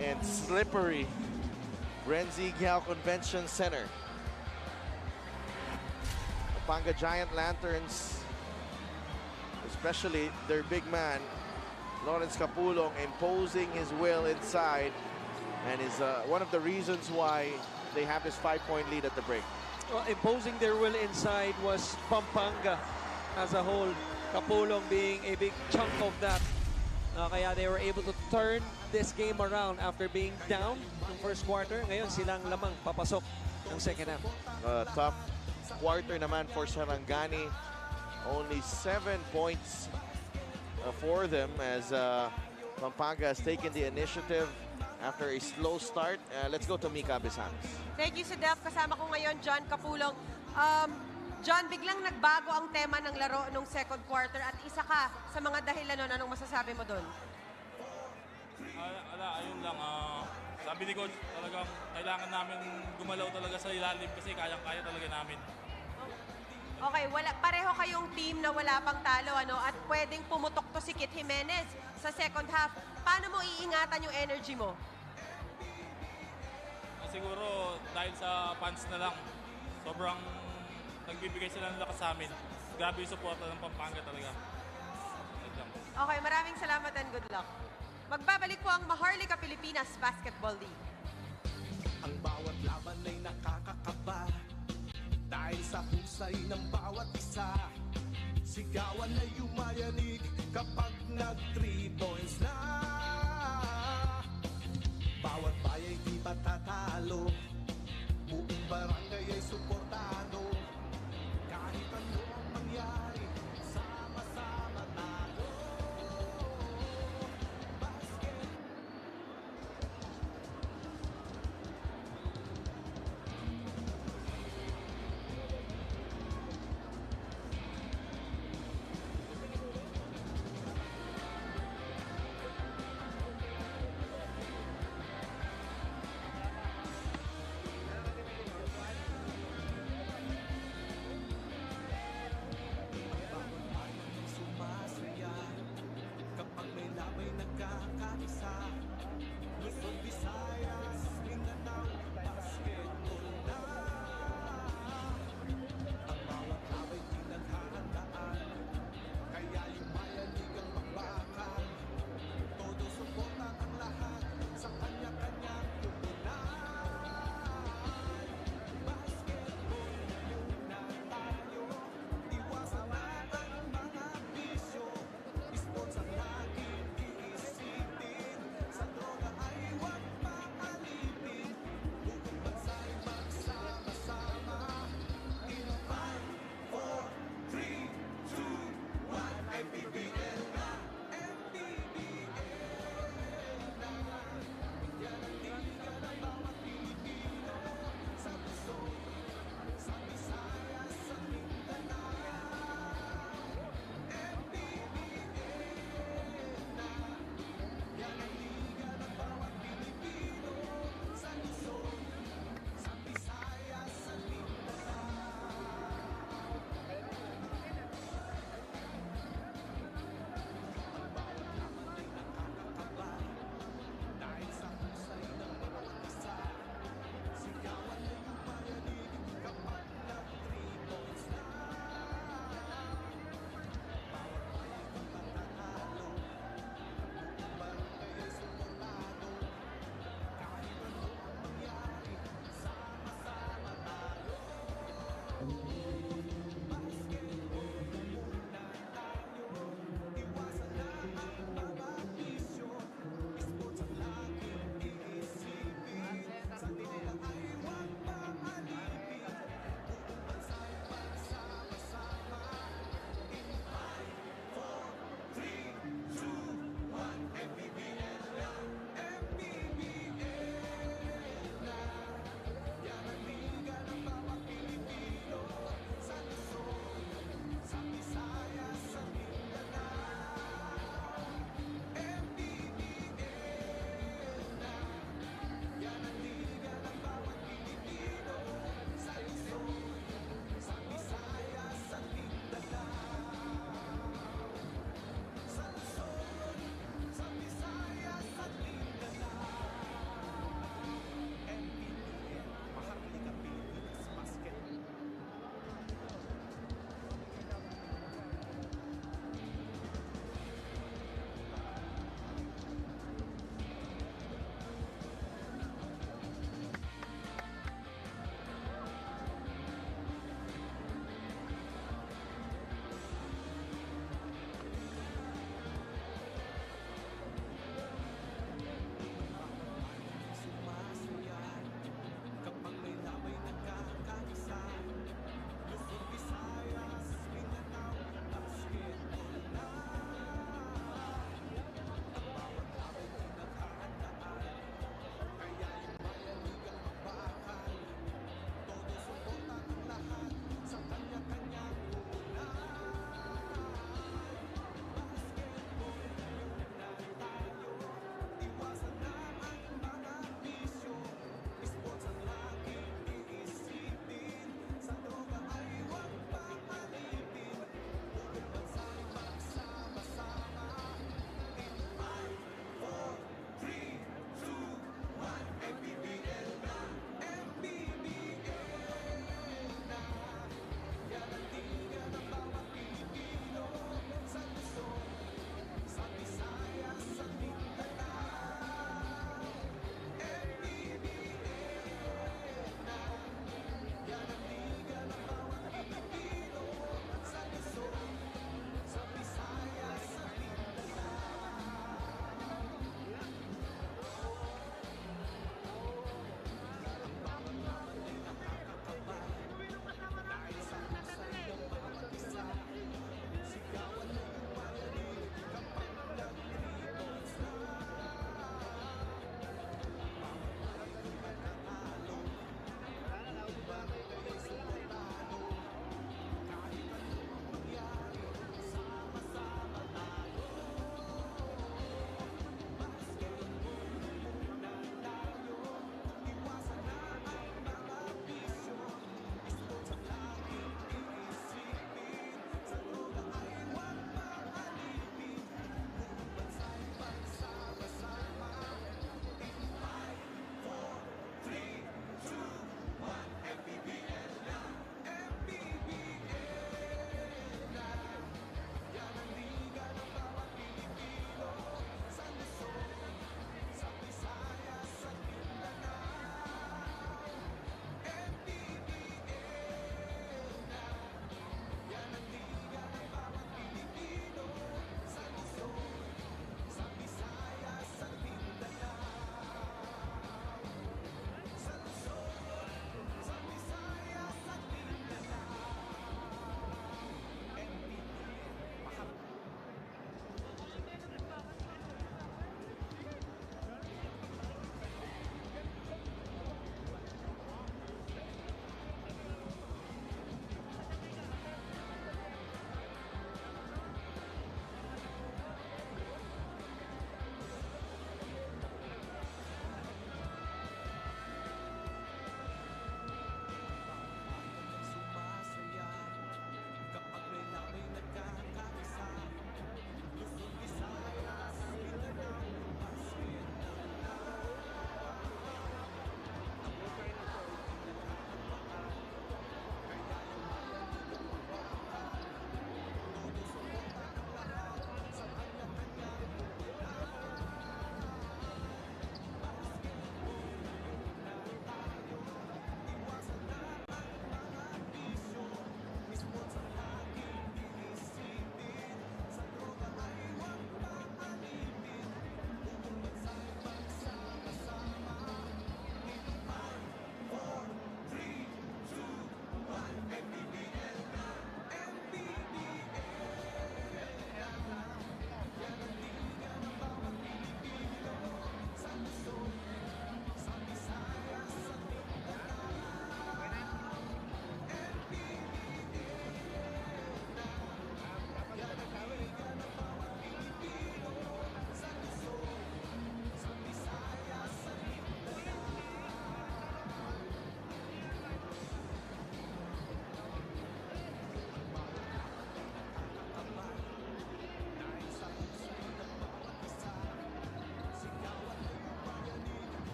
and slippery Renzi Giao Convention Center. Pampanga Giant Lanterns, especially their big man, Lawrence Capulong, imposing his will inside, and is one of the reasons why they have this 5-point lead at the break. Well, imposing their will inside was Pampanga as a whole. Capulong being a big chunk of that. Kaya they were able to turn this game around after being down in first quarter. Ngayon silang lamang papasok ng second half. Tough quarter naman for Sarangani. Only 7 points for them as Pampanga has taken the initiative after a slow start. Let's go to Mika Bisanos. Thank you, Sudef. Kasama ko ngayon, John Capulong. John, biglang nagbago ang tema ng laro nung second quarter at isa ka sa mga dahilan nun. Anong masasabi mo doon? Ayun lang. Sabi ni Coach, talagang kailangan namin gumalaw talaga sa ilalim kasi kayang-kaya talaga namin. Okay, pareho kayong team na wala pang talo, ano, at pwedeng pumutok to si Kit Jimenez sa second half. Paano mo iingatan yung energy mo? Siguro dahil sa fans na lang, sobrang nagbibigay sila ng lakas sa amin. Grabe yung suporta ng Pampanga talaga. Okay, maraming salamat and good luck. Magbabalik po ang Maharlika Pilipinas Basketball League. Ang bawat laban ay nakakakaba dahil sa husay ng bawat isa. Sigawan ay umayanig kapag nag 3 points na.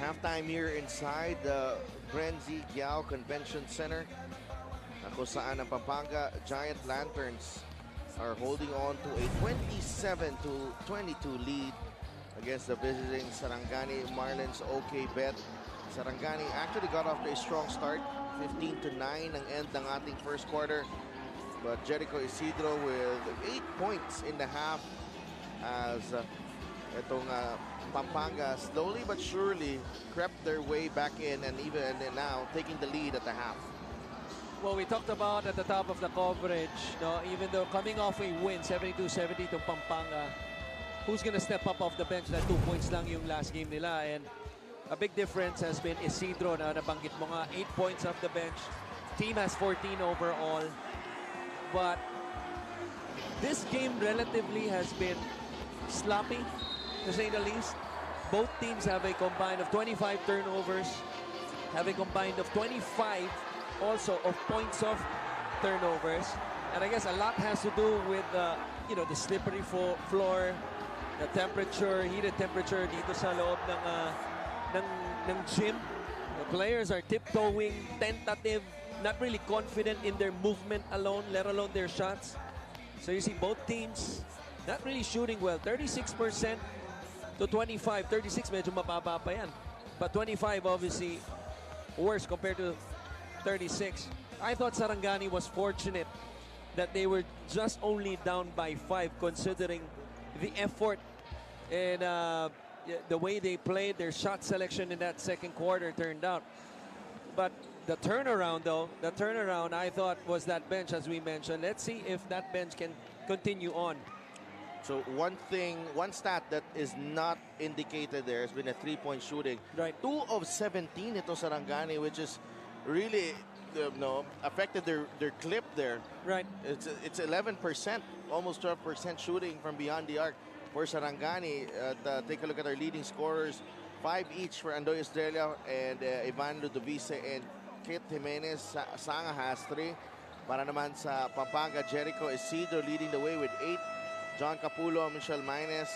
Halftime here inside the Grenzy Giao Convention Center. Kung saan ang Pampanga Giant Lanterns are holding on to a 27-22 lead against the visiting Sarangani Marlins. OK Bet. Sarangani actually got off to a strong start. 15-9 ang end ng ating first quarter. But Jericho Isidro with 8 points in the half as itong Pampanga slowly but surely crept their way back in and even now taking the lead at the half. Well, we talked about at the top of the coverage, no, even though coming off a win, 72-70 to Pampanga, who's going to step up off the bench? Na 2 points lang yung last game nila. And a big difference has been Isidro na nabanggit mo nga, 8 points off the bench. Team has 14 overall. But this game relatively has been sloppy, to say the least. Both teams have a combined of 25 turnovers, have a combined of 25 also of points of turnovers. And I guess a lot has to do with the slippery floor, the temperature, heated temperature dito sa loob ng gym. The players are tiptoeing, tentative, not really confident in their movement alone, let alone their shots. So you see both teams not really shooting well. 36% to 25. 36 medyo mababa pa yan. But 25 obviously worse compared to 36. I thought Sarangani was fortunate that they were just only down by 5 considering the effort and the way they played, their shot selection in that second quarter turned out. But the turnaround I thought was that bench, as we mentioned. Let's see if that bench can continue on. So one stat that is not indicated there has been a 3-point shooting. Right. 2 of 17 ito Sarangani, which is really affected their clip there. Right. It's 11%, almost 12% shooting from beyond the arc for Sarangani. Take a look at our leading scorers. 5 each for Andoy Estrella and Ivan Ludovice and Kit Jimenez. Sanga has 3. Para naman sa Pampanga, Jericho Isidro leading the way with 8. John Capulo, Michel Maines,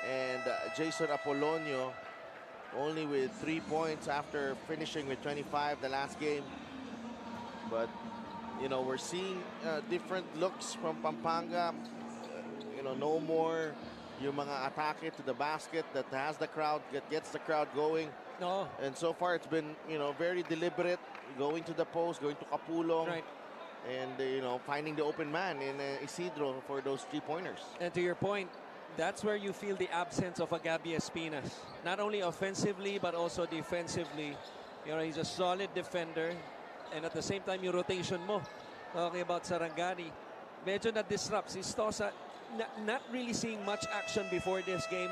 and Jason Apolonio only with 3 points after finishing with 25 the last game. But, we're seeing different looks from Pampanga. No more yung mga atake to the basket that has the crowd, that gets the crowd going. No. And so far it's been, very deliberate, going to the post, going to Capulong. Right. And, finding the open man in Isidro for those 3-pointers. And to your point, that's where you feel the absence of a Gabby Espinas. Not only offensively, but also defensively. He's a solid defender. And at the same time, yung rotation mo, talking about Sarangani, medyo na-disrupts. Istosa, not really seeing much action before this game.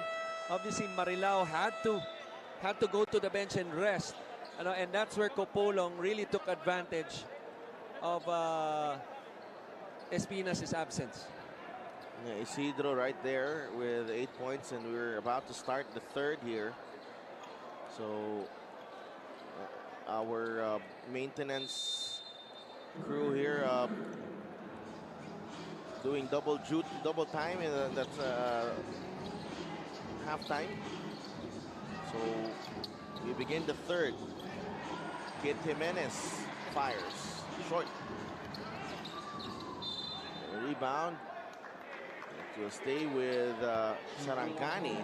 Obviously, Marilao had to go to the bench and rest. And that's where Copolong really took advantage of Espinas' absence. Yeah, Isidro right there with 8 points, and we're about to start the third here. So our maintenance crew here doing double time, and that's halftime. So we begin the third. Kit Jimenez fires. Short. Rebound. It will stay with Sarangani.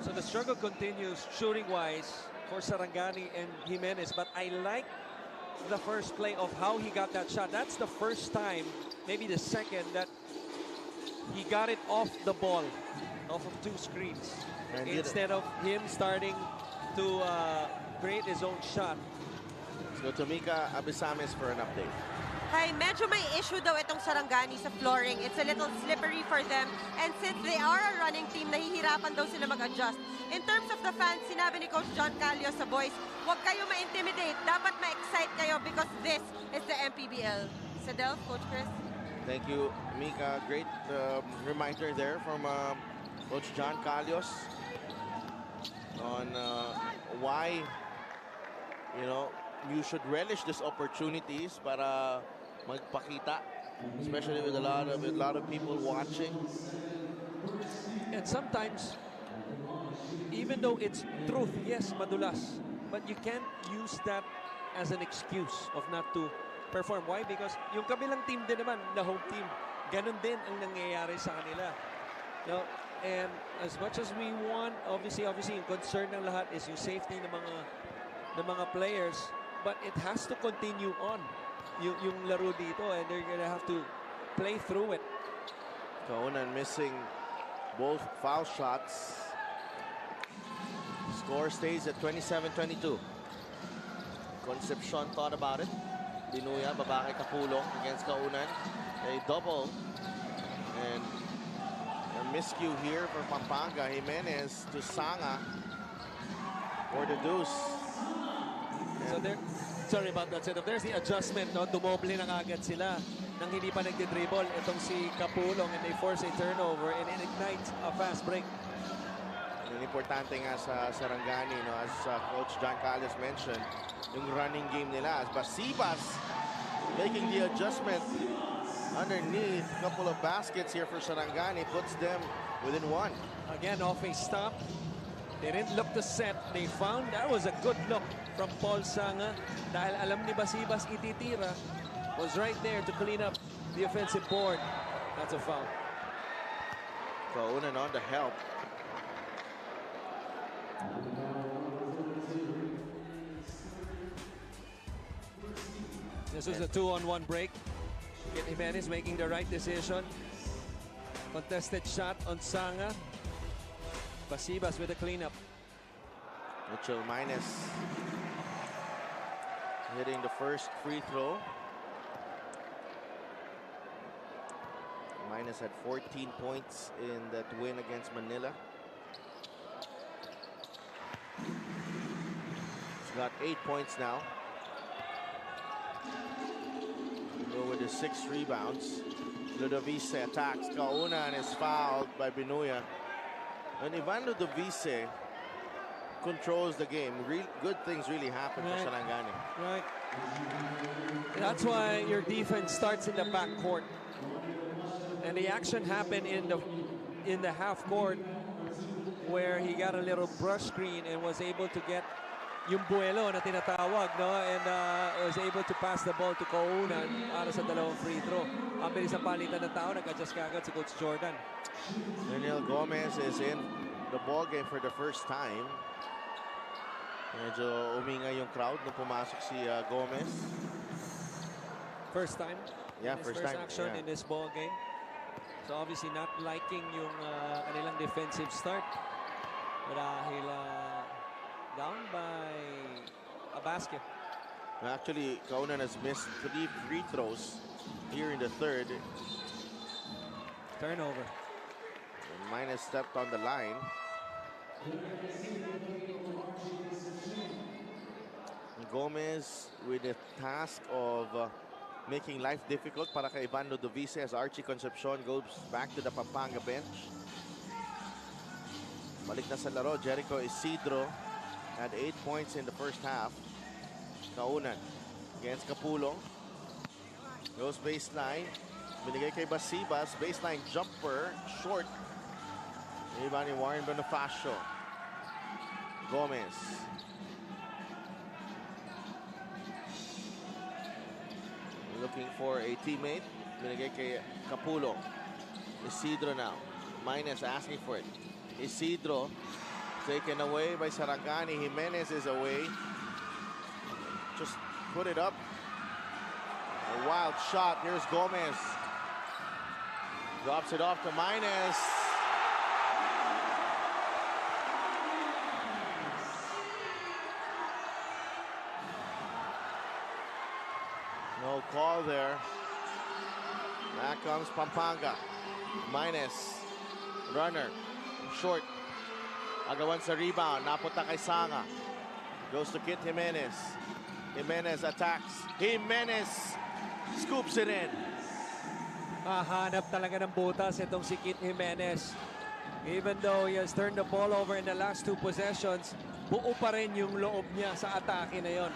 So the struggle continues shooting-wise for Sarangani and Jimenez. But I like the first play of how he got that shot. That's the first time, maybe the second, that he got it off the ball, off of 2 screens. And instead of him starting to create his own shot. Let's go to Mika Abisames for an update. Hi, medyo may issue daw itong Sarangani sa flooring. It's a little slippery for them. And since they are a running team, nahihirapan daw sila mag-adjust. In terms of the fans, sinabi ni Coach John Calio sa boys, huwag kayo ma-intimidate. Dapat ma-excite kayo because this is the MPBL. Sa Delph, Coach Chris? Thank you, Mika. Great reminder there from Coach John Calios on why, you should relish these opportunities para magpakita, especially with a lot of people watching. And sometimes even though it's truth, yes, madulas, but you can't use that as an excuse of not to perform. Why? Because yung kabilang team din naman, the home team, ganun din ang nangyayari sa kanila. No? And as much as we want, obviously yung concern ng lahat is yung safety ng mga players, but it has to continue on yung laro dito, and they're gonna have to play through it. Kaunan missing both foul shots. Score stays at 27-22. Concepcion thought about it. Binuya, baba kay Kapulong against Kaunan. A double. And a miscue here for Pampanga. Jimenez to Sanga for the deuce. So there, sorry about that, Senator. There's the adjustment, no? Dumoble na agad sila nang hindi pa nagdi-dribble. Itong si Kapulong, and they force a turnover, and it ignites a fast break. And importante nga sa Sarangani, no, as Coach John Calles mentioned, yung running game nila. As Basibas making the adjustment underneath. A couple of baskets here for Sarangani puts them within one. Again, off a stop. They didn't look to set. They found that was a good look from Paul Sanga. Dahil alam ni Basibas ititira, was right there to clean up the offensive board. That's a foul. Kaunan on the help. This was a 2-on-1 break. Jimenez making the right decision. Contested shot on Sanga. Basibas with a cleanup. Mitchell Minus hitting the first free throw. Minus had 14 points in that win against Manila. He's got 8 points now. With his 6 rebounds. Ludovice attacks Kauna and is fouled by Binuya. And Ivan Ludovice controls the game. Good things really happen for Sarangani. Right. That's why your defense starts in the backcourt. And the action happened in the half court where he got a little brush screen and was able to get yung buelo na tinatawag, no? And was able to pass the ball to Kaunan para sa dalawang free throw. Ang bilis ang palitan ng tao, nag-adjust kagad si Coach Jordan. Daniel Gomez is in the ball game for the first time. Medyo uminga yung crowd nung pumasok si Gomez. First time? Yeah, first time. Action Yeah. in this ball game. So obviously not liking yung kanilang defensive start. Dahil down by a basket. Actually, Kaunan has missed 3 free throws here in the third. Turnover. And Minus stepped on the line. Gomez with the task of making life difficult para kay Ivan Ludovice as Archie Concepcion goes back to the Pampanga bench. Balik na sa laro, Jericho Isidro had 8 points in the first half. Kaunan against Kapulong. Goes baseline. Binigay kay Basibas. Baseline jumper. Short. Ivan ni Warren Bonifacio. Gomez. Looking for a teammate. Binigay kay Kapulong. Isidro now. Minus asking for it. Isidro taken away by Sarangani. Jimenez is away. Just put it up. A wild shot. Here's Gomez. Drops it off to Minus. No call there. Back comes Pampanga. Minus. Runner. Short. Agawan sa rebound. Napunta kay Sanga. Goes to Kit Jimenez. Jimenez attacks. Jimenez scoops it in. Hanap talaga ng butas itong si Kit Jimenez. Even though he has turned the ball over in the last 2 possessions, buo pa rin yung loob niya sa atake na yon.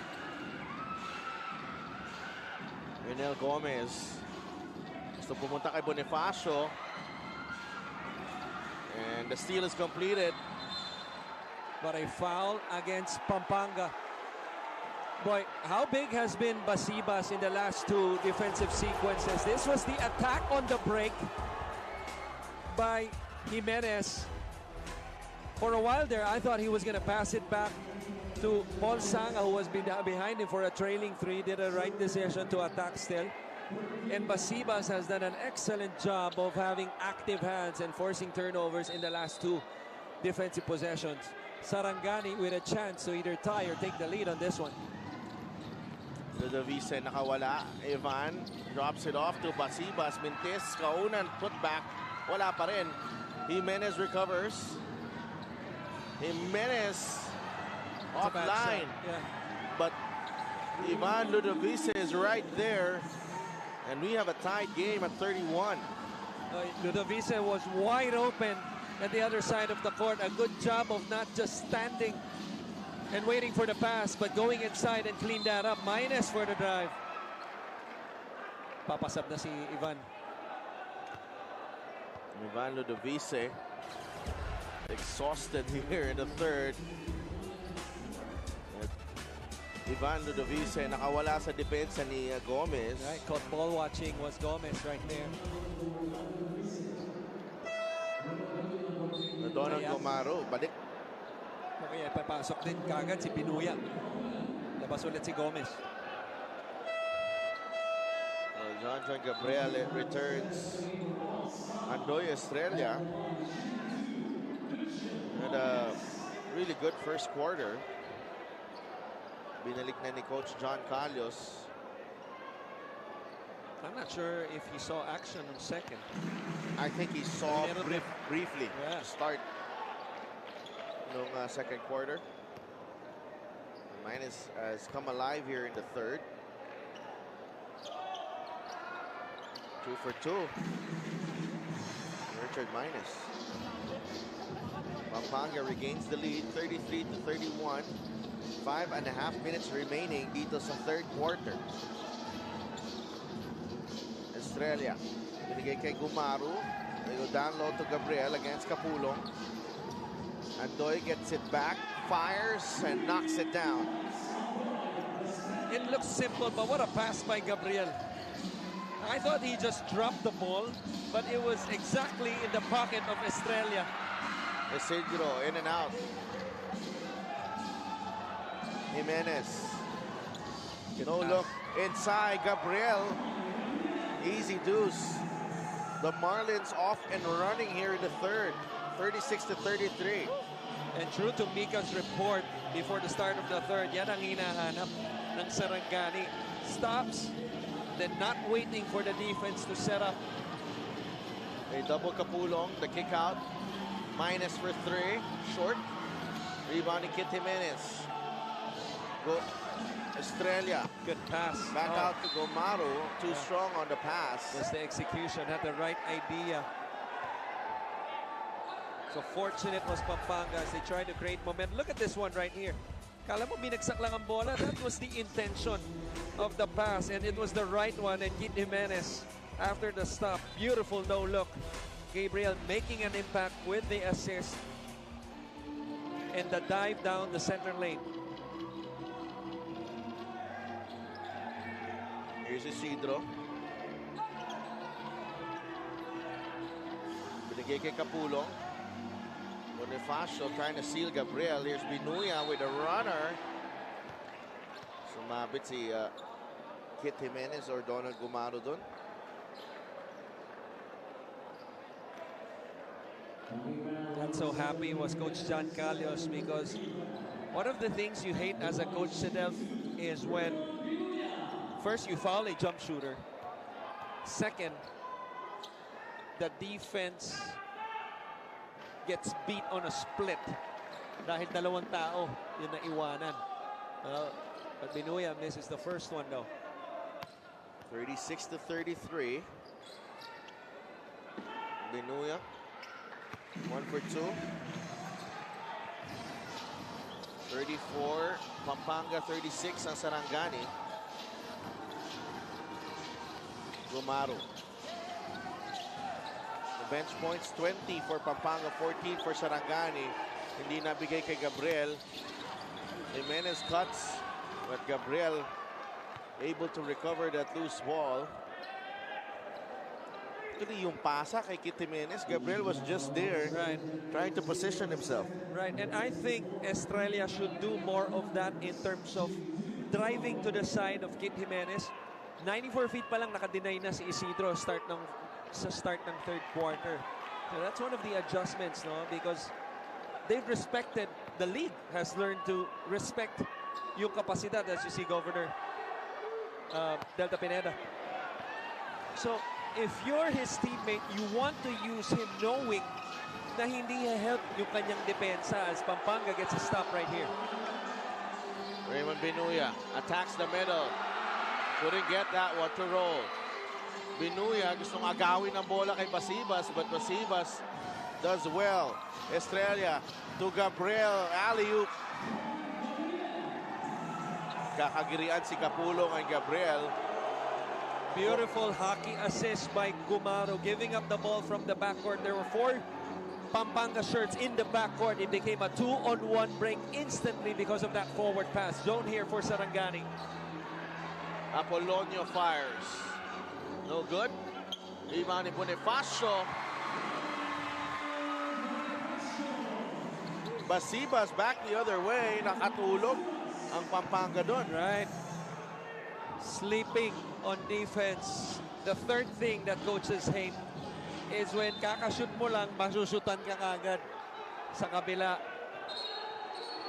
Renel Gomez. Gusto pumunta kay Bonifacio. And the steal is completed. but a foul against Pampanga. Boy, how big has been Basibas in the last two defensive sequences? This was the attack on the break by Jimenez. For a while there, I thought he was going to pass it back to Paul Sanga, who was behind him for a trailing three. Did a right decision to attack still. And Basibas has done an excellent job of having active hands and forcing turnovers in the last two defensive possessions. Sarangani with a chance to either tie or take the lead on this one. Ludovice nakawala. Ivan drops it off to Basibas. Mintis, Kaunan, put back. Wala pa rin. Jimenez recovers. Jimenez offline. Yeah. But Ivan Ludovice is right there. And we have a tied game at 31. Ludovice was wide open at the other side of the court. A good job of not just standing and waiting for the pass, but going inside and clean that up. Minus for the drive. Papasab na si Ivan. Ivan Ludovice exhausted here in the third. Ivan Ludovice nakawala sa depensa ni Gomez. Right, caught ball watching was Gomez right there. Donald Gomaro, balik. Kaya papasok din kagad si Binuya. Labas ulit si Gomez. John Gabriel returns. Andoy Estrella had a really good first quarter. Binalik na ni Coach John Calios. I'm not sure if he saw action on second. I think he saw briefly start nung second quarter. Minus has come alive here in the third. 2 for 2. Richard Minus. Pampanga regains the lead, 33-31. 5.5 minutes remaining dito sa third quarter. Estrella, binigay kay Gumaru. They go down low to Gabriel against Capulong. Andoy gets it back, fires, and knocks it down. It looks simple, but what a pass by Gabriel. I thought he just dropped the ball, but it was exactly in the pocket of Estrella. Isidro in and out. Jimenez. No look inside. Gabriel. Easy deuce. The Marlins off and running here in the third. 36-33. And true to Mika's report before the start of the third, yan ang hinahanap ng Sarangani. Stops, then not waiting for the defense to set up. A double Capulong, the kick out. Minus for 3, short. Rebounding Kit Jimenez. Go Estrella. Good pass. Back out to Gomaru. Too strong on the pass. Just the execution, had the right idea. So fortunate was Pampanga as they tried to create momentum. Look at this one right here. Kala mo binagsak lang ang bola. That was the intention of the pass, and it was the right one. And Kit Jimenez, after the stop, beautiful no-look. Gabriel making an impact with the assist and the dive down the center lane. Here's Isidro. Binigay kay Capulong. Bonifacio trying to seal Gabriel. Here's Binuya with a runner. Sumabit si Kit Jimenez or Donald Gumaro dun. Not so happy was Coach John Calios because one of the things you hate as a coach, Sidel, is when first you foul a jump shooter. Second, the defense gets beat on a split dahil dalawang tao yung naiwanan. But Binuya misses the first one though. 36-33. Binuya. 1 for 2. 34, Pampanga 36 ang Sarangani. Gumaru. The bench points 20 for Pampanga, 14 for Sarangani. Hindi nabigay kay Gabriel. Jimenez cuts, but Gabriel able to recover that loose ball. Actually, yung pasa kay Kit Jimenez, Gabriel was just there Right. trying to position himself. Right, and I think Estrella should do more of that in terms of driving to the side of Kit Jimenez. 94 feet pa lang nakadeny na si Isidro sa start ng third quarter. So that's one of the adjustments, no? Because they've respected, the league has learned to respect yung kapasidad, as you see, Governor Delta Pineda. So if you're his teammate, you want to use him knowing na hindi help yung kanyang depensa as Pampanga gets a stop right here. Raymond Binuya attacks the middle. Couldn't get that one to roll. Binuya gustong agawin ng bola kay Basibas, but Basibas does well. Estrella to Gabriel, alley-oop. Kakagirian si Capulong and Gabriel. Beautiful hockey assist by Gumaro, giving up the ball from the backcourt. There were 4 Pampanga shirts in the backcourt. It became a 2-on-1 break instantly because of that forward pass. Zone here for Sarangani. Apolonio fires. No good. Imani Bonifacio. Basibas back the other way. Nakatulog ang Pampanga doon. Right. Sleeping on defense. The third thing that coaches hate is when kakashoot mo lang, masusutan ka kagad sa kabila.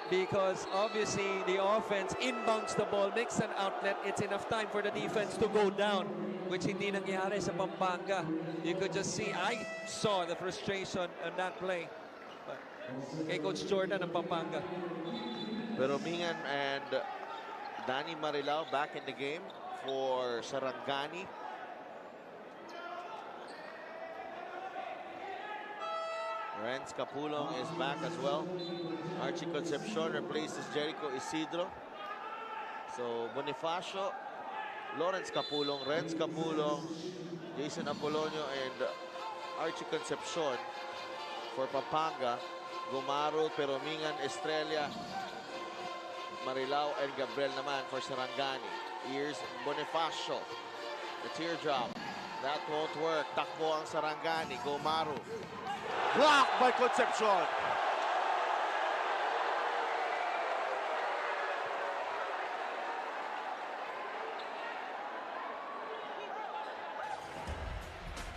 Because obviously the offense inbounds the ball, makes an outlet. It's enough time for the defense to go down, which hindi nangyari sa Pampanga. You could just see, I saw the frustration on that play. But kay Coach Jordan ng Pampanga. Pero Mingan and Danny Marilao back in the game for Sarangani. Renz Capulong is back as well. Archie Concepcion replaces Jericho Isidro. So Bonifacio, Lawrence Capulong, Renz Capulong, Jason Apolonio, and Archie Concepcion for Pampanga. Gumaro, Peromingan, Estrella, Marilao, and Gabriel naman for Sarangani. Here's Bonifacio. The teardrop. That won't work. Takbo ang Sarangani. Gumaro. Blocked by Concepcion.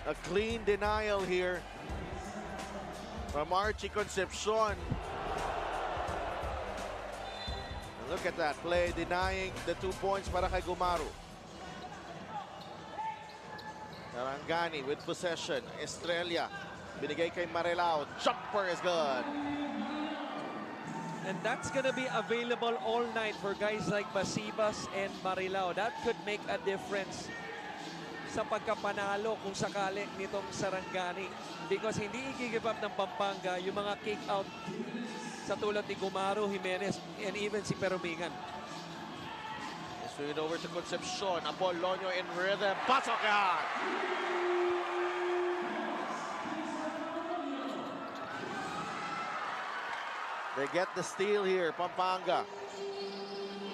A clean denial here from Archie Concepcion. And look at that play, denying the 2 points para kay Gumaro. Sarangani with possession. Estrella. Binigay kay Marilao. Jumper is good. And that's going to be available all night for guys like Basibas and Marilao. That could make a difference sa pagkapanalo kung sakali nitong Sarangani. Because hindi i-give up ng Pampanga yung mga kick out sa tulad ni Gumaro, Jimenez, and even si Peromingan. Swing it over to Concepcion. Apolonio in rhythm. Pasok yan! They get the steal here, Pampanga.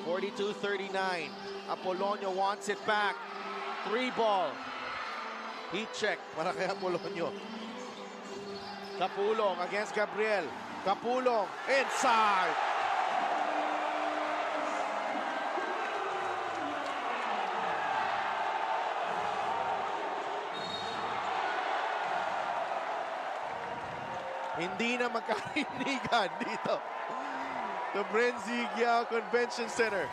42-39. Apolonio wants it back. 3 ball. Heat check para kay Apolonio. Capulong against Gabriel. Capulong inside. Hindi na magkainigan dito. The Brenzigya Convention Center.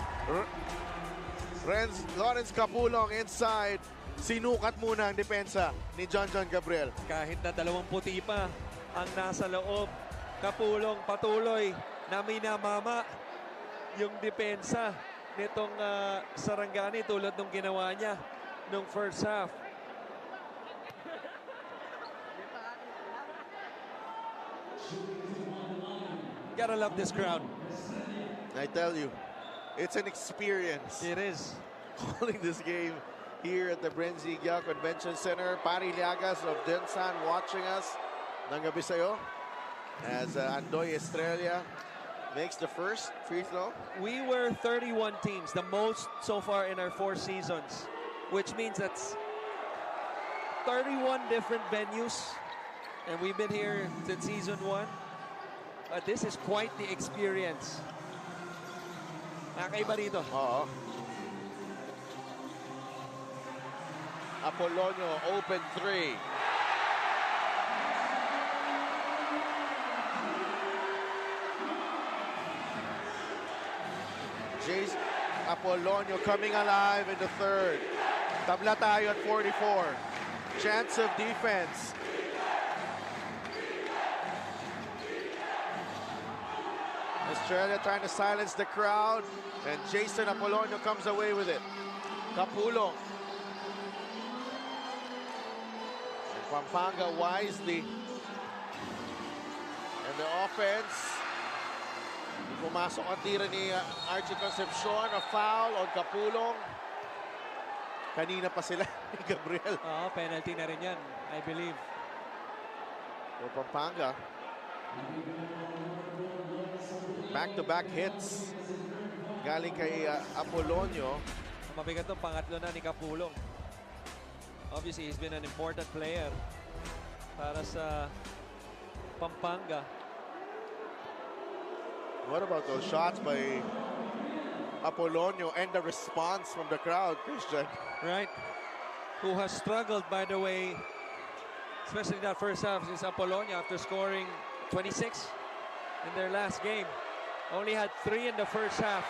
Lawrence Capulong inside. Sinukat muna ang depensa ni John Gabriel. Kahit na 2 puti pa ang nasa loob, Capulong patuloy na minamama yung depensa nitong Sarangani tulad nung ginawa niya nung first half. Gotta love this crowd. I tell you, it's an experience. It is. Calling this game here at the Brenzigya Convention Center. Pari Liagas of Densan watching us. Ng gabi sa'yo. as Andoy Estrella makes the first free throw. We were 31 teams, the most so far in our 4 seasons, which means that's 31 different venues, and we've been here since season 1. But this is quite the experience. Nakakaiba rito. Oo. Apolonio, open 3. Jace Apolonio coming alive in the third. Tabla tayo at 44. Chance of defense. Australia trying to silence the crowd, and Jason Apolonio comes away with it. Capulong. And Pampanga wisely. And the offense. Pumasok ang tira ni Archie Concepcion. A foul on Capulong. Kanina pa sila ni Gabriel. Oo, penalty na rin yan, I believe. For Pampanga. Back-to-back hits. Galing kay Apolonio. Mabigat itong pangatlo na ni Capulong. Obviously, he's been an important player para sa Pampanga. What about those shots by Apolonio and the response from the crowd, Christian? Right? Who has struggled, by the way, especially that first half, since Apolonio, after scoring 26 in their last game, only had 3 in the first half.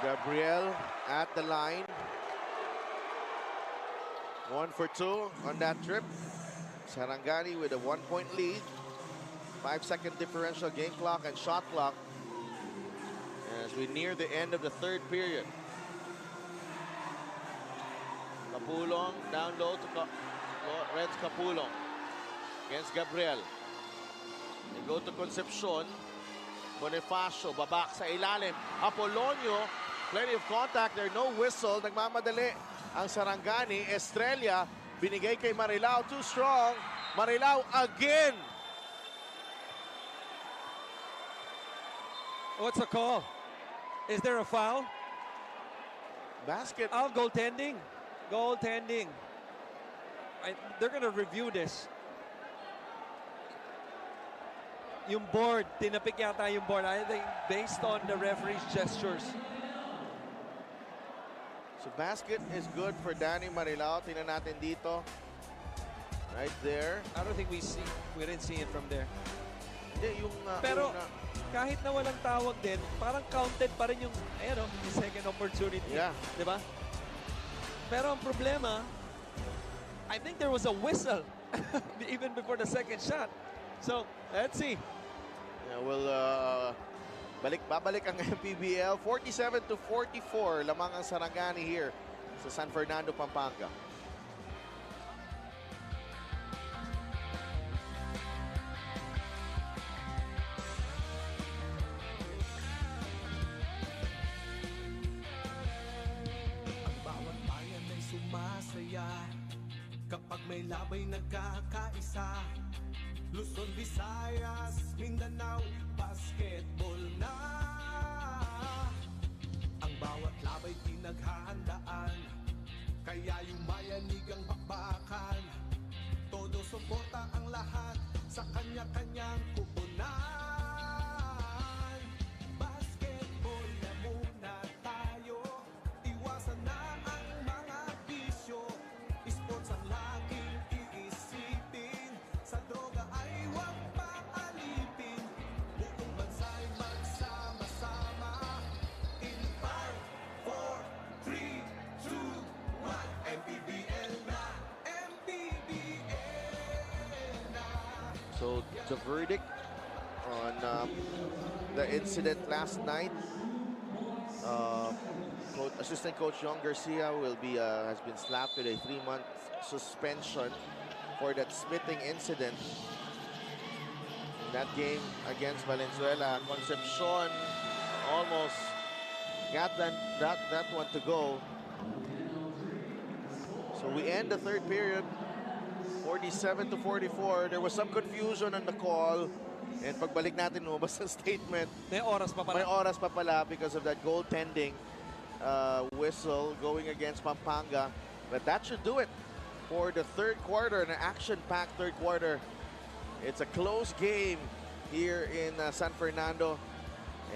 Gabriel at the line. 1 for 2 on that trip. Sarangani with a 1-point lead. 5-second differential game clock and shot clock as we near the end of the third period. Capulong down low to Renz Capulong against Gabriel. They go to Concepcion. Bonifacio, babak sa ilalim. Apolonio, plenty of contact there, no whistle. Nagmamadali ang Sarangani. Estrella, binigay kay Marilao, too strong. Marilao again. What's the call? Is there a foul? Basket. Oh, goaltending. Goaltending. They're going to review this. Yung board, tinapik yata yung board. I think based on the referee's gestures. So basket is good for Danny Marilao. Tingnan natin dito. Right there. I don't think we didn't see it from there. Hindi, yung Pero una. kahit na walang tawag din, parang counted pa rin yung, yung second opportunity. Yeah. Diba? Pero ang problema, I think there was a whistle even before the second shot. So, let's see. Yeah, well, babalik ang MPBL. 47-44 lamang ang Sarangani here sa San Fernando, Pampanga. Ang bawat bayan ay sumasaya kapag may labay nagkakaisa. Luzon, Visayas, Mindanao, basketball na. Ang bawat labay pinaghahandaan, kaya yumayanig ang bakbakan. Todo suporta ang lahat sa kanya-kanyang kupunan. Basketball na muna tayo, iwasan na ang mga bisyo. Sports ang laging iisipin, sa droga ay huwag paalipin. Buong bansa'y magsama-sama. In 5, 4, 3, 2, 1. MPBL na, MPBL na. So the verdict on the incident last night. Assistant coach John Garcia has been slapped with a 3-month suspension for that smithing incident. In that game against Valenzuela, Concepcion almost got that one to go. So we end the third period, 47 to 44. There was some confusion on the call. And pagbalik natin, lumabas ang statement. May oras pa May pala. oras pa pala because of that goaltending whistle going against Pampanga. But that should do it for the third quarter, an action-packed third quarter. It's a close game here in San Fernando.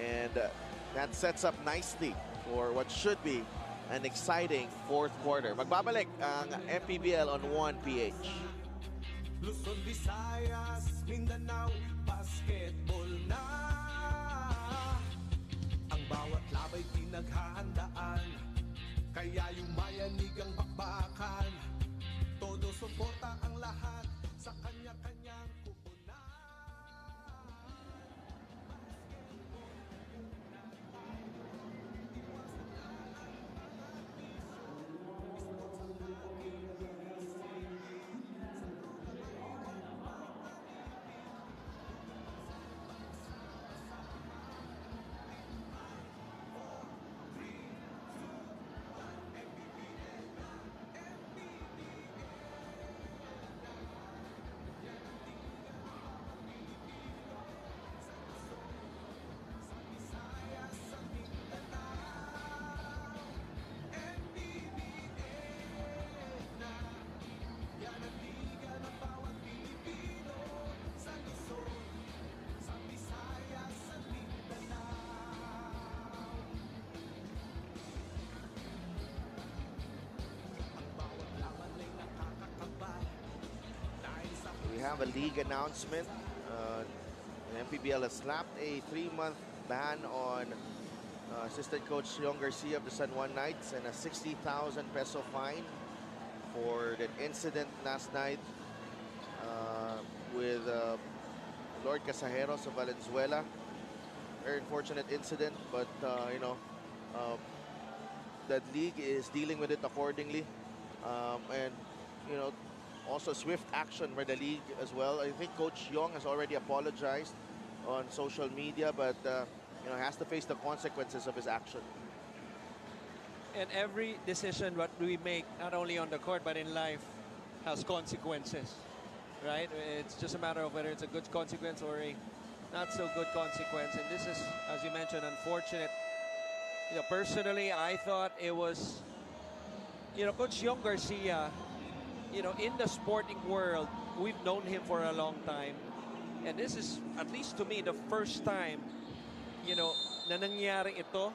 And that sets up nicely for what should be an exciting fourth quarter. Magbabalik ang MPBL on 1PH. Luzon, Visayas, Mindanao, basketball na. Ang bawat labay pinaghahandaan, kaya yung mayanig ang bakbakan. Todo suporta ang lahat sa kanya-kanyang kupunan. We have a league announcement. MPBL has slapped a 3-month ban on assistant coach Leon Garcia of the San Juan Knights and a 60,000 peso fine for that incident last night with Lord Casajeros of Valenzuela. Very unfortunate incident, but that league is dealing with it accordingly, and also swift action for the league as well. I think Coach Yong has already apologized on social media, but has to face the consequences of his action. And every decision what we make, not only on the court but in life, has consequences, right? It's just a matter of whether it's a good consequence or a not so good consequence. And this is, as you mentioned, unfortunate. Personally, I thought it was, Coach Yong Garcia, in the sporting world, we've known him for a long time. And this is, at least to me, the first time, na nangyari ito.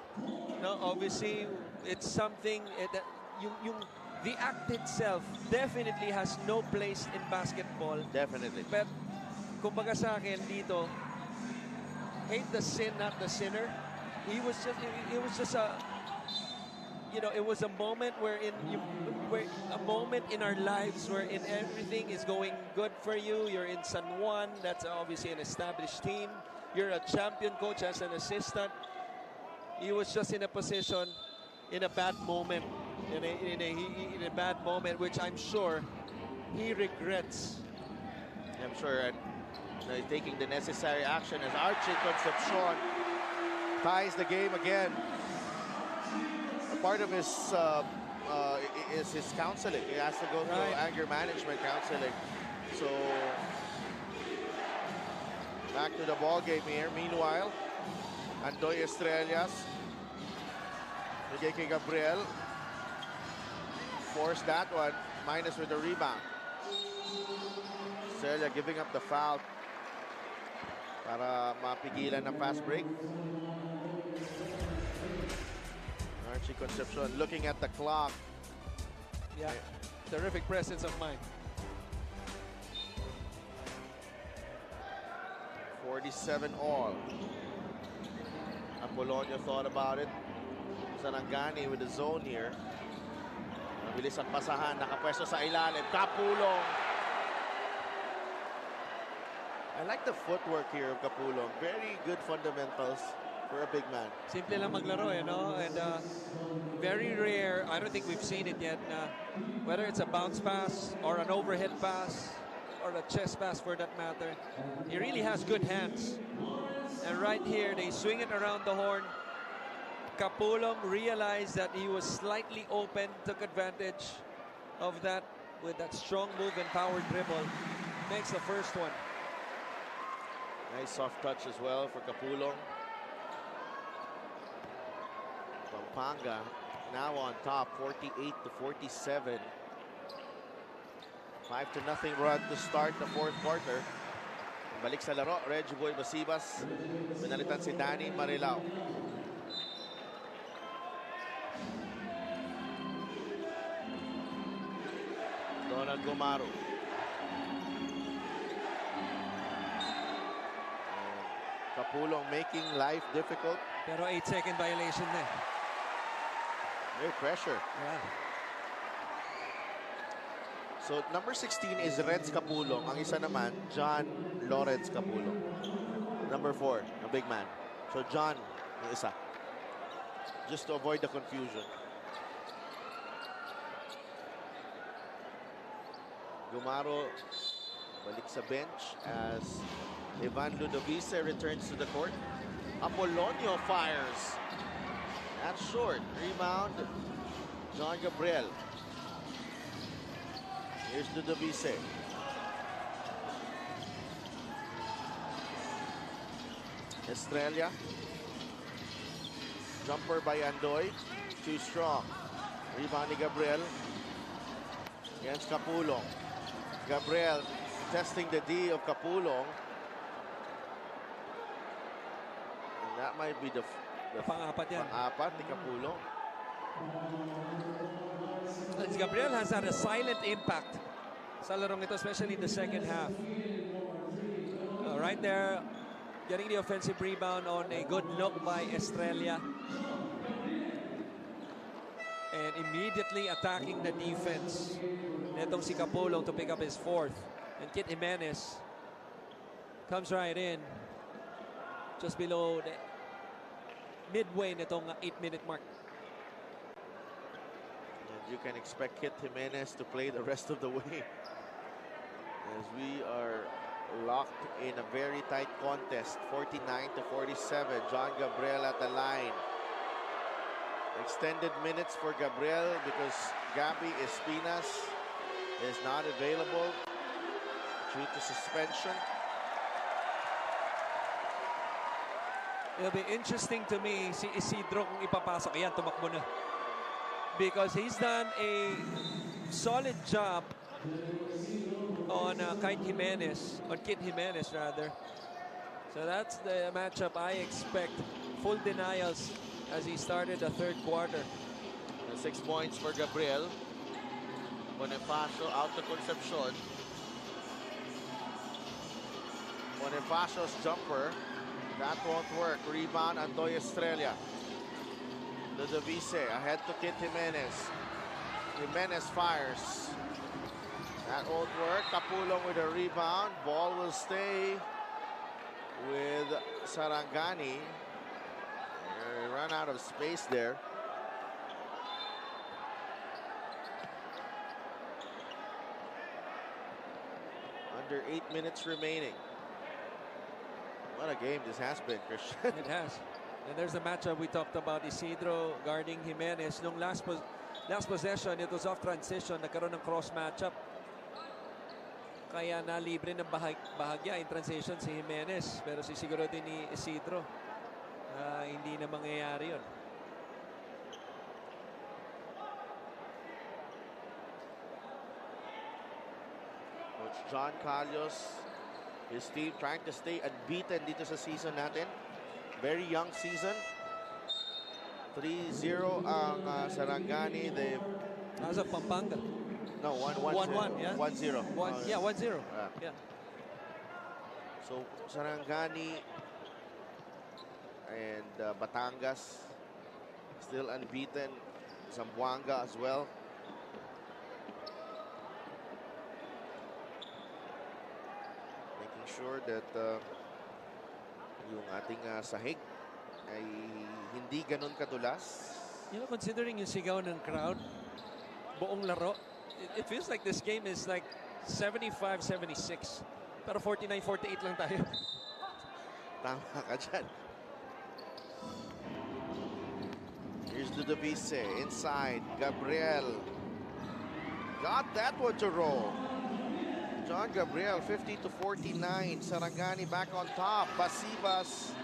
No, obviously, it's something that the act itself definitely has no place in basketball. Definitely. But, kumbaga sa akin dito, hate the sin, not the sinner. It was just a, it was a moment a moment in our lives wherein everything is going good for you. You're in San Juan, that's obviously an established team. You're a champion coach as an assistant. He was just in a position, in a bad moment, in a bad moment, which I'm sure he regrets. I'm sure, and he's taking the necessary action as Archie Concepcion ties the game again. A part of his is his counseling. He has to go through anger management counseling. So back to the ball game here. Meanwhile, Andoy Estrellas, bigay kay Gabriel, forced that one, minus with the rebound. Estrella giving up the foul para mapigilan ng fast break. Archie Concepcion looking at the clock. Yeah, terrific presence of mind. 47 all. Apolonio thought about it. Sarangani with the zone here. Mabilis ang pasahan, nakapwesto sa ilalim. Kapulong. I like the footwork here of Kapulong. Very good fundamentals for a big man. Simple lang maglaro, and very rare. I don't think we've seen it yet. Whether it's a bounce pass or an overhead pass or a chest pass for that matter, he really has good hands. And right here, they swing it around the horn. Capulong realized that he was slightly open, took advantage of that with that strong move and power dribble. Makes the first one. Nice soft touch as well for Capulong. Pampanga now on top, 48-47. 5-0 run to start the fourth quarter. Balik sa laro, Reggie Boy Basibas. Pinalitan si Danny Marilao. Donald Gumaro. Capulong making life difficult. Pero 8-second violation na. Very pressure. Yeah. So number 16 is Reds Capulong. Ang isa naman, John Lawrence Capulong. Number 4, a big man. So John, yung isa. Just to avoid the confusion. Gumaro balik sa bench as Ivan Ludovice returns to the court. Apolonio fires. That's short. Rebound, John Gabriel. Here's Ludovice. Estrella. Jumper by Andoy. Too strong. Rebound ni Gabriel. Against Capulong. Gabriel testing the D of Capulong. And that might be the Pang-apat yan. pang-apat ni Capulong. And Gabriel has had a silent impact sa larong ito, especially in the second half. Right there, getting the offensive rebound on a good look by Estrella. And immediately attacking the defense. Netong si Capulong to pick up his fourth. And Kit Jimenez comes right in just below the midway nitong 8-minute mark. And you can expect Kit Jimenez to play the rest of the way. As we are locked in a very tight contest. 49-47. John Gabriel at the line. Extended minutes for Gabriel because Gabby Espinas is not available due to suspension. It'll be interesting to me si Isidro kung ipapasok. Ayan, tumakbo na. Because he's done a solid job on Kit Jimenez rather. So that's the matchup I expect. Full denials as he started the third quarter. 6 points for Gabriel. Bonifacio out to Concepcion. Bonifacio's jumper. That won't work. Rebound, Andoy Estrella. Ludovice ahead to Kit Jimenez. Jimenez fires. That won't work. Capulong with a rebound. Ball will stay with Sarangani. They run out of space there. Under 8 minutes remaining. What a game this has been, Christian. It has. And there's the matchup we talked about. Isidro guarding Jimenez. Nung last possession, it was off transition. Nagkaroon ng cross matchup. Kaya nalibre ng bahagya in transition si Jimenez. Pero sisiguro din ni Isidro. Hindi na mangyayari yun. Coach John Callos, his team trying to stay unbeaten dito sa season natin. Very young season. 3-0 ang Sarangani. They've... As of Pampanga. No, 1-1. Yeah? 1-0. 1-0. Yeah. So, Sarangani and Batangas still unbeaten. Zamboanga as well. Making sure that yung ating sahig ay hindi ganun kadulas. You know, considering yung sigaw ng crowd, buong laro, it feels like this game is like 75-76. Pero 49-48 lang tayo. Tama ka dyan. Here's Ludovice inside. Gabriel got that one to roll. John Gabriel, 50 to 49. Sarangani back on top. Basibas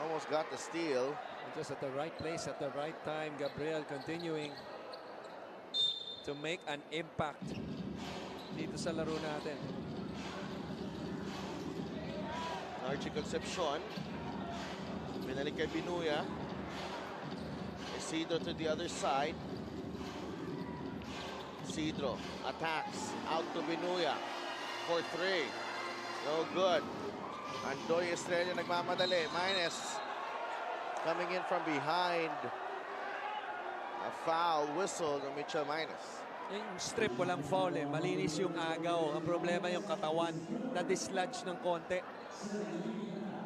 almost got the steal. Just at the right place at the right time. Gabriel continuing to make an impact dito sa laro natin. Archie Concepcion. Pinalik kay Binuya. Isidro to the other side. Isidro attacks out to Binuya for 3. No good. Andoy Estrella nagmamadali. Minus coming in from behind. A foul whistle to Mitchell Minus. Yung strip, walang foul eh. Malinis yung agaw. Ang problema yung katawan na dislodge ng konti.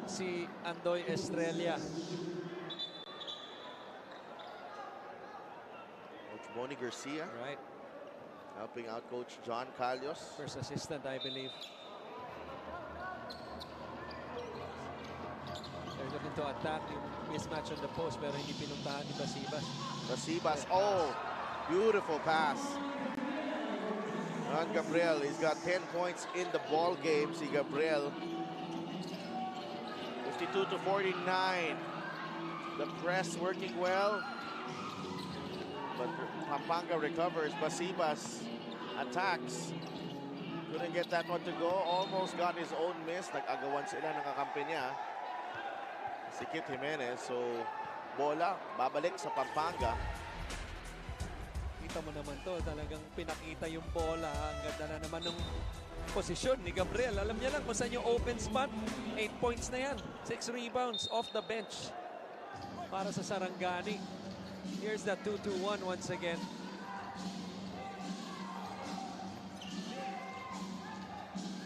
Si Andoy Estrella. Coach Bonnie Garcia Right. helping out Coach John Calios. First assistant, I believe. They're looking to attack yung mismatch on the post pero hindi pinuntahan ni Basibas. Basibas, oh, beautiful pass. John Gabriel, he's got 10 points in the ball game. Si Gabriel, 52 to 49. The press working well, but Pampanga recovers. Basibas attacks. Couldn't get that one to go. Almost got his own miss. Nag-agawan sila ng kakampi niya. Si Kit Jimenez. So, bola, babalik sa Pampanga. Kita mo naman to, talagang pinakita yung bola. Ang ganda na naman ng posisyon ni Gabriel. Alam niya lang kung saan yung open spot. 8 points na yan. 6 rebounds off the bench para sa Sarangani. Here's the 2-2-1 once again.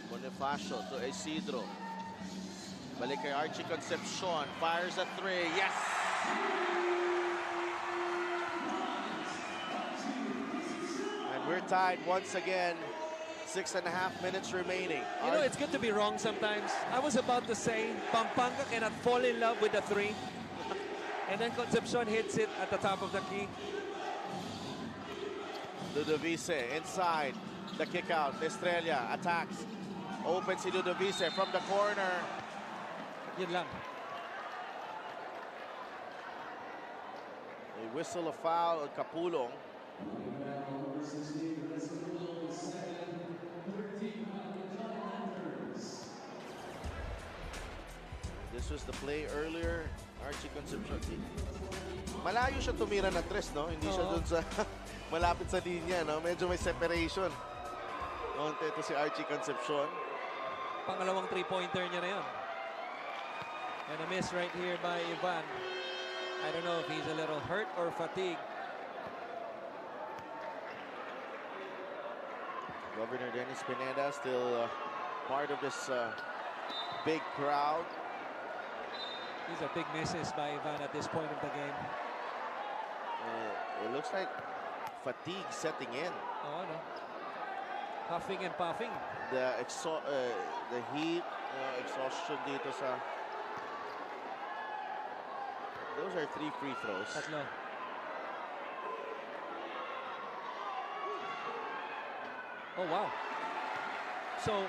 Bonifacio to Isidro. Balik kay Archie Concepcion. Fires a 3. Yes! And we're tied once again. 6.5 minutes remaining. You know, it's good to be wrong sometimes. I was about to say, Pampanga cannot fall in love with the 3. And then Concepcion hits it at the top of the key. Ludovice inside. The kick out. Estrella attacks. Opens si Ludovice from the corner. Yun lang. They whistle a foul. Capulong. This was the play earlier. Archie Concepcion. Malayo siya tumira ng tres, no? Hindi siya dun sa malapit sa linya, no? Medyo may separation. Konti ito si Archie Concepcion. Pangalawang 3-pointer niya na yun. And a miss right here by Ivan. I don't know if he's a little hurt or fatigued. Governor Dennis Pineda still part of this big crowd. These are big misses by Ivan at this point of the game. It looks like fatigue setting in. Oh, no. Huffing and puffing. The heat, exhaustion dito sa... Those are 3 free throws. Tatlo. Oh, wow. So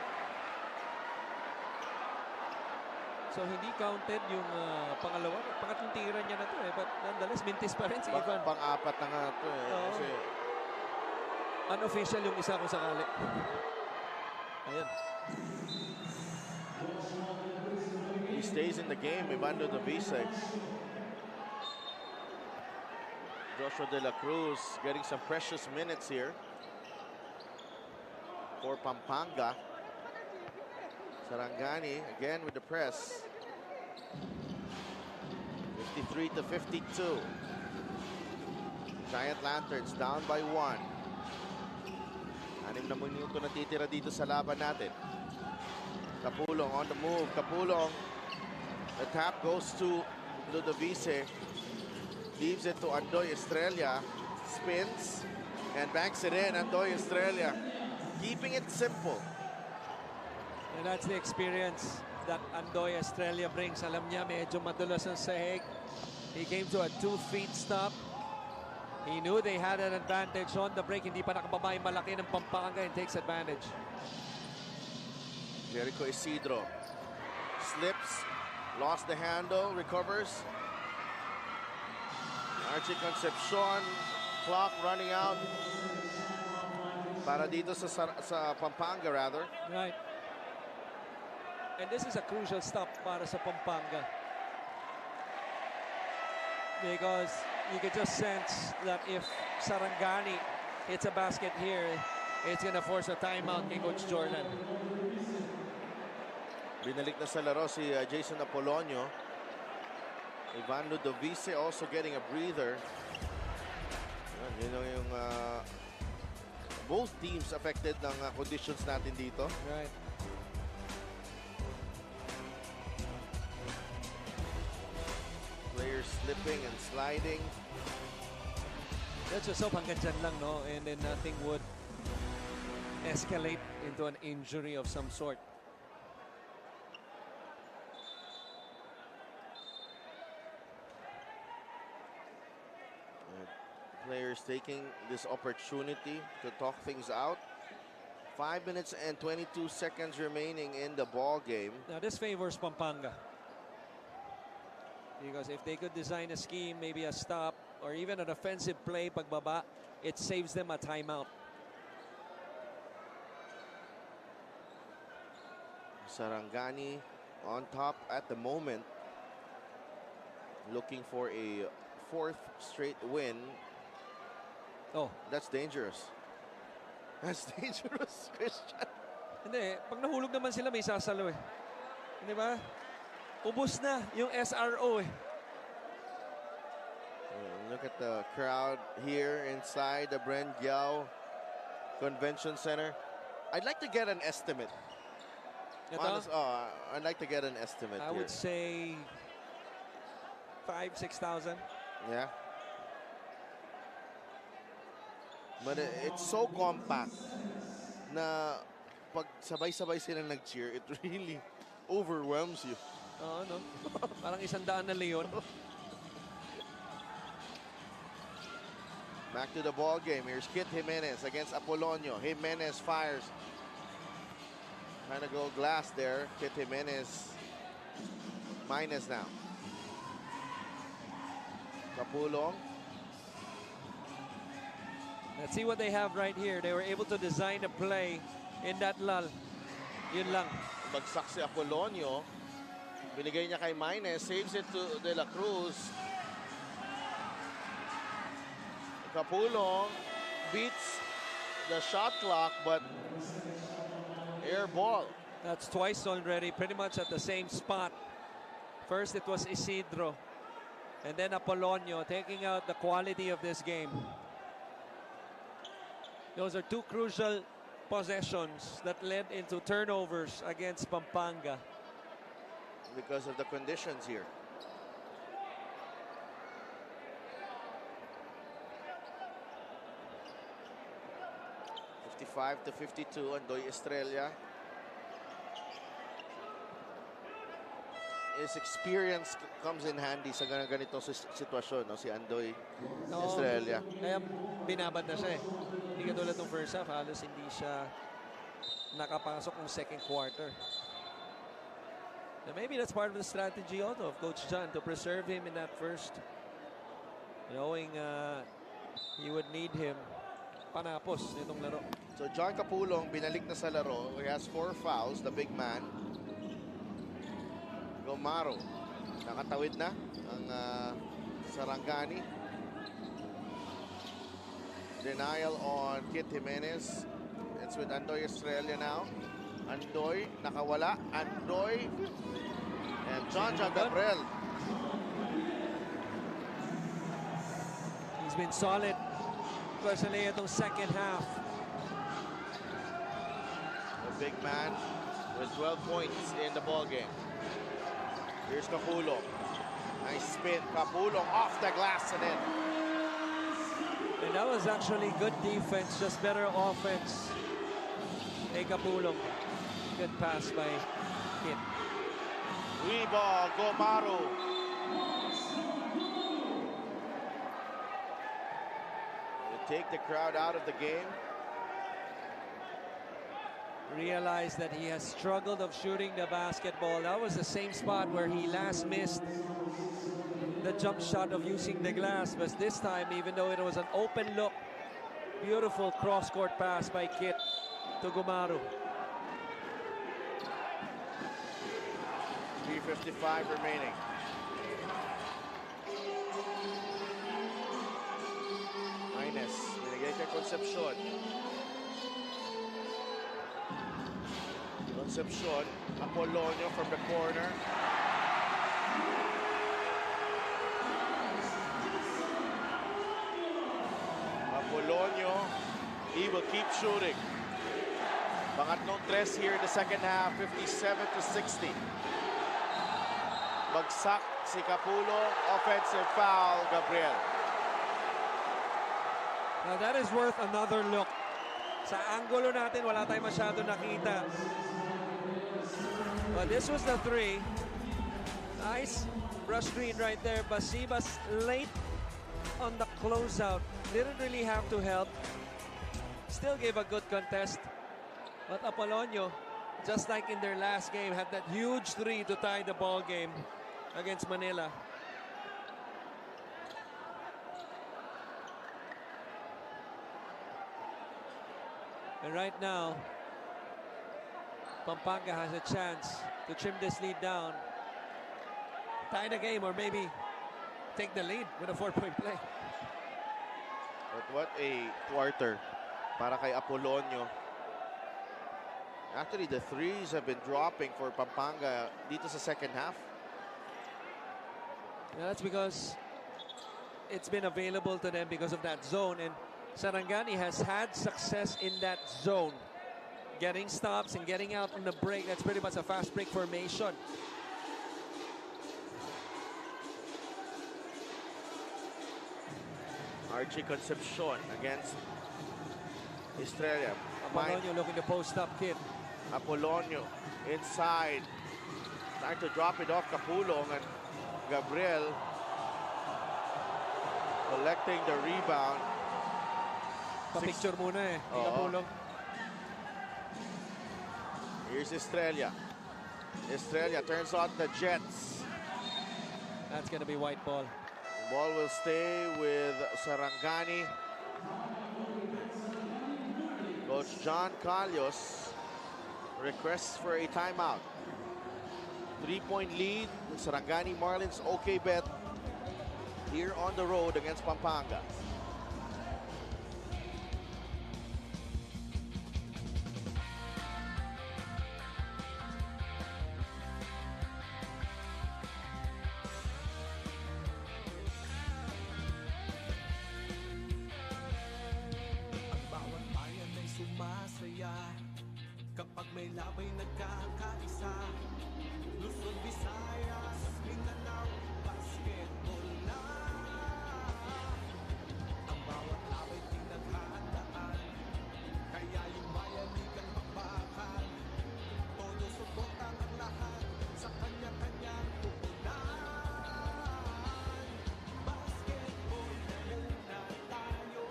hindi counted yung pangalawa. Pangatlong tira niya na to eh. But nonetheless, mintis pa rin si Ivan. Pang-apat na nga to eh. Oo. Kasi Unofficial yung isa kung sakali. Ayan. he stays in the game, Ivan Ludovice. Joshua De La Cruz getting some precious minutes here for Pampanga. Sarangani again with the press. 53 to 52. Giant Lanterns down by 1. 6 na minuto na titira dito sa laban natin. Capulong on the move. Capulong. The tap goes to Ludovice. Leaves it to Andoy Estrella. Spins and banks it in. Andoy Estrella keeping it simple. And that's the experience that Andoy Estrella brings. Alam niya, medyo madulas ang sahig. He came to a 2-feet stop. He knew they had an advantage on the break. Hindi pa nakababa yung malaki ng Pampanga and takes advantage. Jericho Isidro slips, lost the handle, recovers. Archie Concepcion, clock running out. Para dito sa Pampanga rather. Right. And this is a crucial stop para sa Pampanga. Because you can just sense that if Sarangani hits a basket here, it's gonna force a timeout kay Coach Jordan. Binalik na sa laro si Jason Apolonio. Ivan Ludovice also getting a breather. Yun yung both teams affected ng conditions natin dito. Right. Players slipping and sliding. Let's just hope hanggang dyan lang, no? And then nothing would escalate into an injury of some sort. Players taking this opportunity to talk things out. 5 minutes and 22 seconds remaining in the ball game. Now this favors Pampanga. Because if they could design a scheme, maybe a stop, or even an offensive play pagbaba, it saves them a timeout. Sarangani on top at the moment, looking for a 4th straight win. Oh, That's dangerous. That's dangerous, Christian. hindi. Pag nahulog naman sila, may sasalo eh. Hindi ba? Ubus na yung SRO eh. Look at the crowd here inside the Bren Giao Convention Center. I'd like to get an estimate. Ito, I'd like to get an estimate I here. would say 5,000-6,000. Yeah. But it's so compact na pag sabay-sabay silang nag-cheer, it really overwhelms you. Oo, no? Parang 100 na leon. Back to the ball game. Here's Kit Jimenez against Apolonio. Jimenez fires. Trying to go glass there. Kit Jimenez minus now. Capulong. Let's see what they have right here. They were able to design a play in that lull. Yun lang. Bagsak si Apolonio. Binigay niya kay Maines. Saves it to De La Cruz. Capulong beats the shot clock, but air ball. That's twice already, pretty much at the same spot. First, it was Isidro. And then Apolonio taking out the quality of this game. Those are two crucial possessions that led into turnovers against Pampanga. Because of the conditions here. (55-52), Andoy Estrella. His experience comes in handy sa ganitong sitwasyon, no? Si Andoy Estrella. Kaya binabad na siya eh. Hindi katulad ng first half, halos hindi siya nakapasok ng second quarter. And maybe that's part of the strategy also of Coach John to preserve him in that first, knowing he would need him panapos nitong laro. So John Capulong binalik na sa laro. He has 4 fouls, the big man. Gomaro nakatawid na ang Sarangani. Denial on Kit Jimenez. It's with Andoy Estrella now. Andoy nakawala. Andoy and John Gabriel. He's been solid, especially itong second half. The big man with 12 points in the ball game. Here's Capulong. Nice spin. Capulong off the glass and in. And that was actually good defense, just better offense. Hey, Capulong. Good pass by Kit. Rebound, Gomaro. take the crowd out of the game. Realized that he has struggled of shooting the basketball. That was the same spot where he last missed the jump shot of using the glass. But this time, even though it was an open look, beautiful cross-court pass by Kit to Gumaru. 3:55 remaining. Ines, binigay kay Concepcion. Concepcion, Apolonio from the corner. Apolonio, he will keep shooting. Pangatlong tres here in the second half, 57-60. Bagsak si Capulo, offensive foul, Gabriel. Now that is worth another look. Sa angulo natin, wala tayong masyado nakita. But this was the three. Nice brush screen right there. Basibas late on the closeout. Didn't really have to help. Still gave a good contest. But Apolonio, just like in their last game, had that huge three to tie the ball game against Manila. And right now, Pampanga has a chance to trim this lead down, tie the game, or maybe take the lead with a 4-point play. But what a quarter para kay Apolonio. Actually, the threes have been dropping for Pampanga dito sa second half. Yeah, that's because it's been available to them because of that zone, and Sarangani has had success in that zone. Getting stops and getting out on the break. That's pretty much a fast break formation. Archie Concepcion against Estrella. Apolonio looking to post up Kid. Apolonio inside. Trying to drop it off Capulong, and Gabriel collecting the rebound. Pa-picture muna eh. Oo. Kapulong. Here's Estrella. Estrella turns on the Jets. That's gonna be white ball. Ball will stay with Sarangani. Coach John Calios requests for a timeout. 3-point lead. Sarangani Marlins okay bet here on the road against Pampanga. Kapag may labay nagkakaisa, Luzon, Visayas, Mindanao, basketball na. Ang bawat labay tinaghandaan, kaya yung bayanigang bakbakan. Todo suportang ang lahat sa kanya-kanyang pupunan. Basketball muna tayo,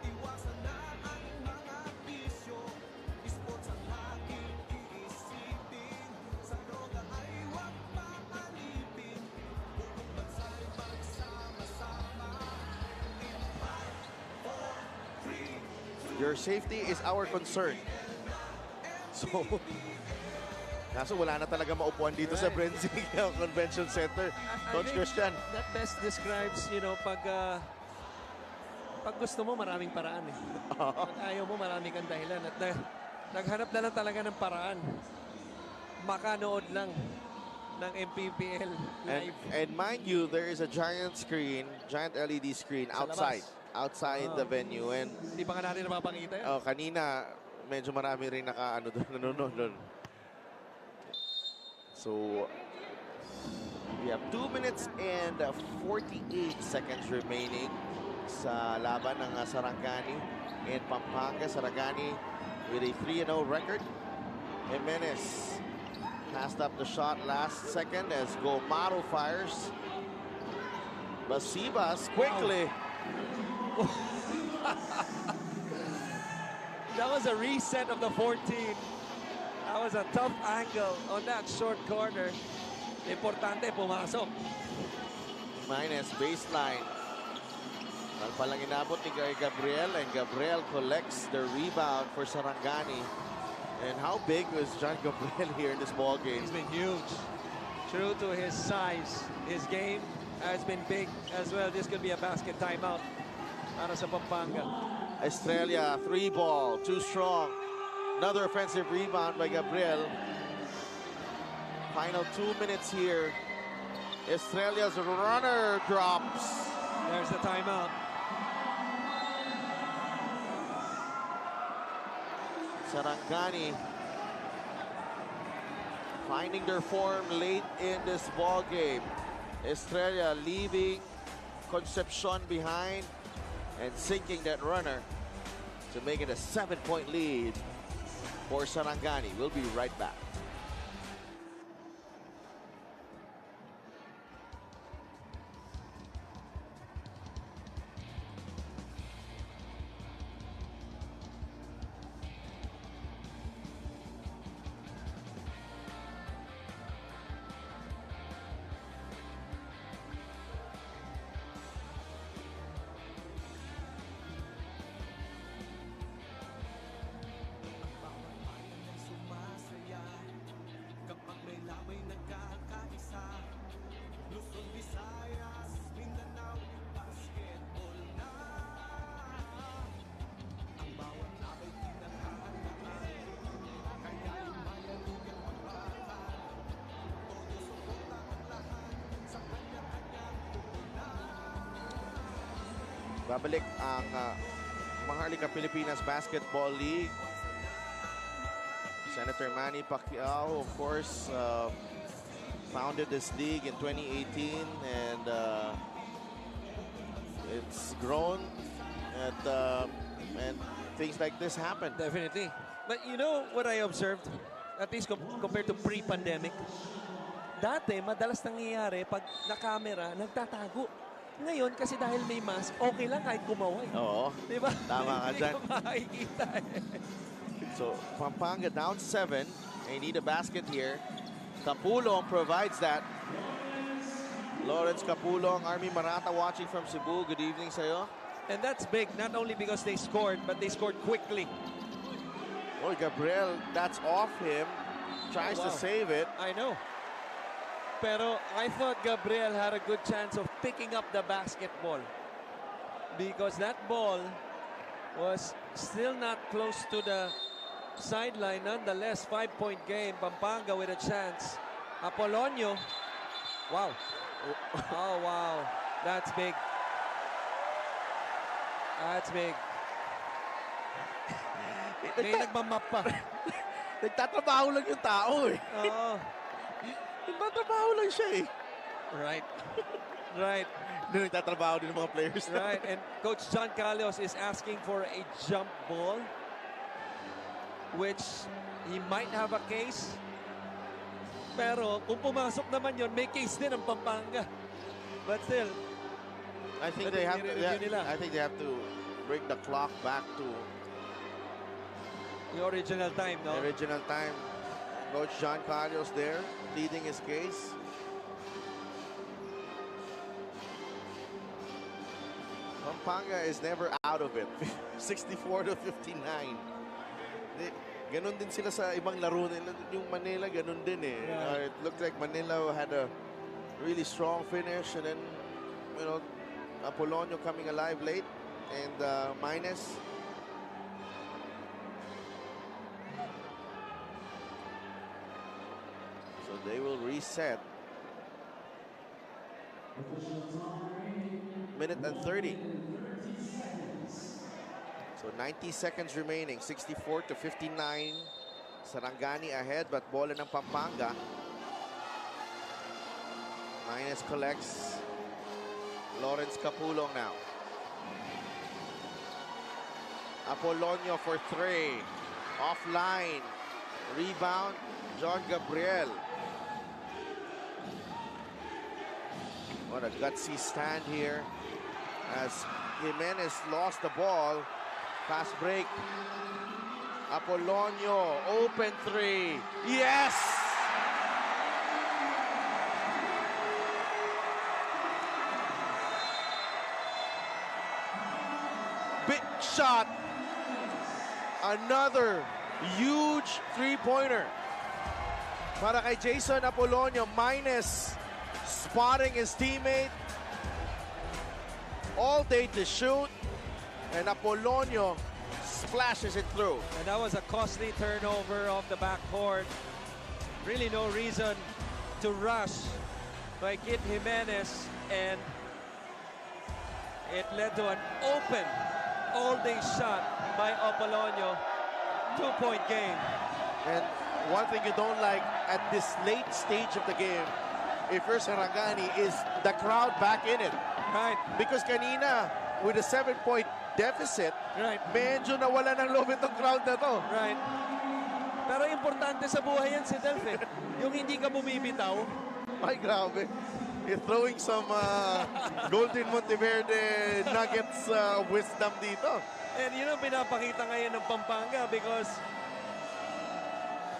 iwasan na ang mga bisyo. Sports ang aking iisipin, sa droga ay huwag paalipin. Buong bansa'y magsama-sama. In 5, 4, 3, Your safety is our concern. So, kaso wala na talaga maupuan dito sa Brenzy Convention Center. Coach think Christian. that best describes, you know, pag gusto mo, maraming paraan eh. Pag ayaw mo, maraming kang dahilan. At naghanap na lang talaga ng paraan. Makanood lang ng MPBL live. And mind you, there is a giant screen, giant LED screen Sa outside. labas. Outside the venue. And Hindi pa nga natin napapakita yan. kanina, medyo marami rin nanonood doon. So, we have 2 minutes and 48 seconds remaining sa laban ng Sarangani and Pampanga. Sarangani with a 3-0 record. Jimenez passed up the shot last second as Gomaro fires. Basibas quickly. That was a reset of the 14. That was a tough angle on that short corner. Importante, pumasok. Minus baseline. Palang inabot ni Gabriel, and Gabriel collects the rebound for Sarangani. And how big was John Gabriel here in this ball game? He's been huge. True to his size, his game has been big as well. This could be a basket timeout para sa Pampanga. Estrella, 3-ball, too strong. Another offensive rebound by Gabriel. Final 2 minutes here. Estrella's runner drops. There's the timeout. Sarangani finding their form late in this ball game. Estrella leaving Concepcion behind and sinking that runner to make it a 7-point lead for Sarangani. We'll be right back. Babalik ang Maharlika Pilipinas Basketball League. Senator Manny Pacquiao, of course, founded this league in 2018, and it's grown, and things like this happen. Definitely. But you know what I observed, at least compared to pre-pandemic, dati madalas nangyayari pag na-camera, nagtatago. Ngayon, kasi dahil may mask, okay lang kahit kumaway. Oo. Diba? Tama ka dyan. Hindi ko makikita eh. So, Pampanga down 7. They need a basket here. Capulong provides that. Lawrence Capulong, Army Marata watching from Cebu. Good evening sa'yo. And that's big, not only because they scored, but they scored quickly. Oh, Gabriel, that's off him. Tries to save it. I know. Pero I thought Gabriel had a good chance of picking up the basketball, because that ball was still not close to the sideline. Nonetheless, 5-point game. Pampanga with a chance. Apolonio. Wow. Oh, wow. That's big. That's big. May nagmamap pa. Nagtatrabaho lang yung tao eh. Oo. Nagtatrabaho lang siya eh. Right. Right. Nagtatrabaho din ng mga players. Right. And Coach John Carlos is asking for a jump ball, which he might have a case. Pero kung pumasok naman yon, may case din ang Pampanga. But still, I think they have to break the clock back to the original time, no? the original time. Coach John Carlos there, pleading his case. Pampanga is never out of it. 64-59. Ganun din sila sa ibang laro nila. Yung Manila, ganun din eh. Yeah. It looked like Manila had a really strong finish, and then, you know, Apolonio coming alive late, and minus. So they will reset. Minute and 30. So 90 seconds remaining. 64-59. Sarangani ahead, but bola ng Pampanga. Minus collects. Lawrence Capulong now. Apolonio for 3. Offline. Rebound, John Gabriel. What a gutsy stand here as Jimenez lost the ball. Fast break. Apolonio, open three. Yes! Big shot. Another huge three-pointer para kay Jason Apolonio, minus spotting his teammate. All day to shoot, and Apolonio splashes it through. And that was a costly turnover off the backboard. Really no reason to rush by Kid Jimenez, and it led to an open all-day shot by Apolonio. 2-point game. And one thing you don't like at this late stage of the game, if you're Sarangani, is the crowd back in it. Right. Because kanina, with a 7-point deficit, Right. medyo nawala ng loob itong crowd na to. Right. Pero importante sa buhay yan si Delphin. Yung hindi ka bumibitaw. Ay, grabe. You're throwing some Golden Monteverde nuggets wisdom dito. And yun ang pinapakita ngayon ng Pampanga, because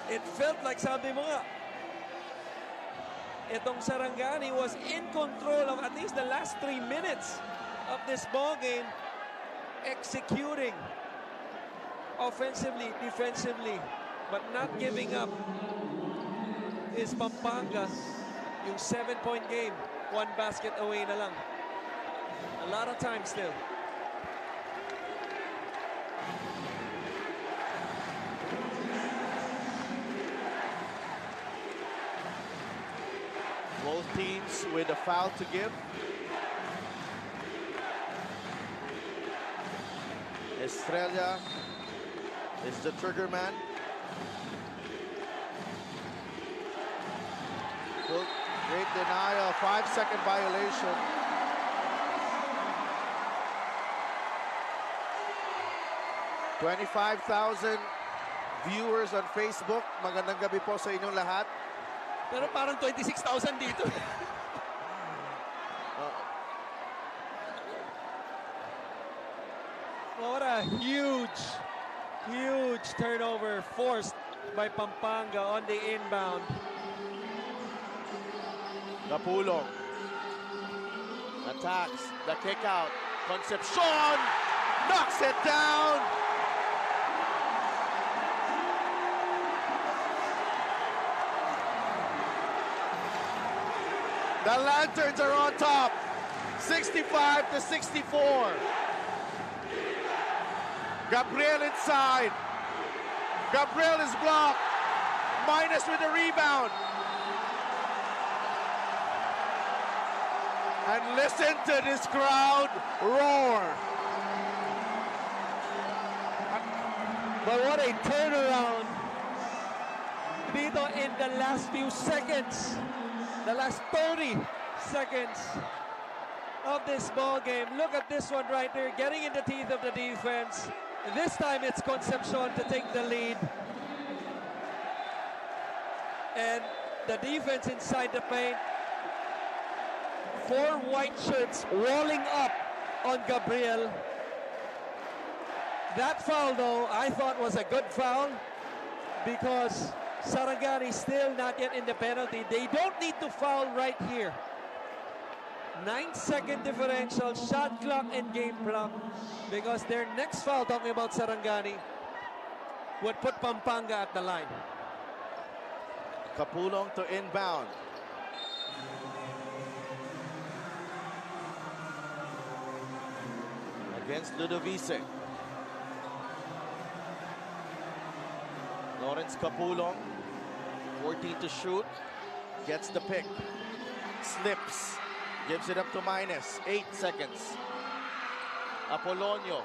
it felt like, sabi mo nga, itong Sarangani was in control of at least the last 3 minutes of this ball game, executing offensively, defensively, but not giving up. Is Pampanga, yung 7-point game, 1 basket away na lang. A lot of time still. Both teams with a foul to give. Estrella is the trigger man. Great denial, 5-second violation. $25,000 viewers on Facebook. Magandang gabi po sa inyong lahat. Pero parang 26,000 dito. What a huge turnover forced by Pampanga on the inbound. Capulong attacks the kick out. Concepcion knocks it down. The Lanterns are on top, 65-64. Gabriel inside. Gabriel is blocked. Minus with the rebound. And listen to this crowd roar. But what a turnaround dito in the last few seconds. The last 30 seconds of this ball game. Look at this one right there, getting in the teeth of the defense. This time it's Concepcion to take the lead. And the defense inside the paint. 4 white shirts walling up on Gabriel. That foul, though, I thought was a good foul, because Sarangani still not yet in the penalty. They don't need to foul right here. 9-second differential, shot clock and game clock, because their next foul, talking about Sarangani, would put Pampanga at the line. Capulong to inbound. Against Ludovice. Lawrence Capulong, 14 to shoot, gets the pick, slips, gives it up to minus, 8 seconds. Apolonio,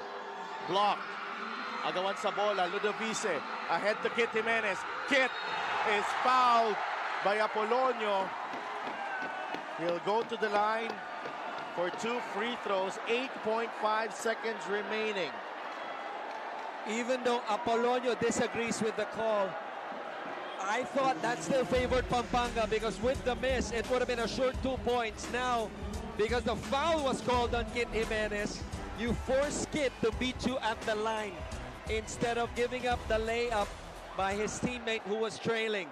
blocked, agawan sa bola, Ludovice, ahead to Kit Jimenez. Kit is fouled by Apolonio. He'll go to the line for 2 free throws, 8.5 seconds remaining. Even though Apolonio disagrees with the call, I thought that still favored Pampanga because with the miss, it would have been a short 2 points. Now, because the foul was called on Kit Jimenez, you force Kit to beat you at the line instead of giving up the layup by his teammate who was trailing.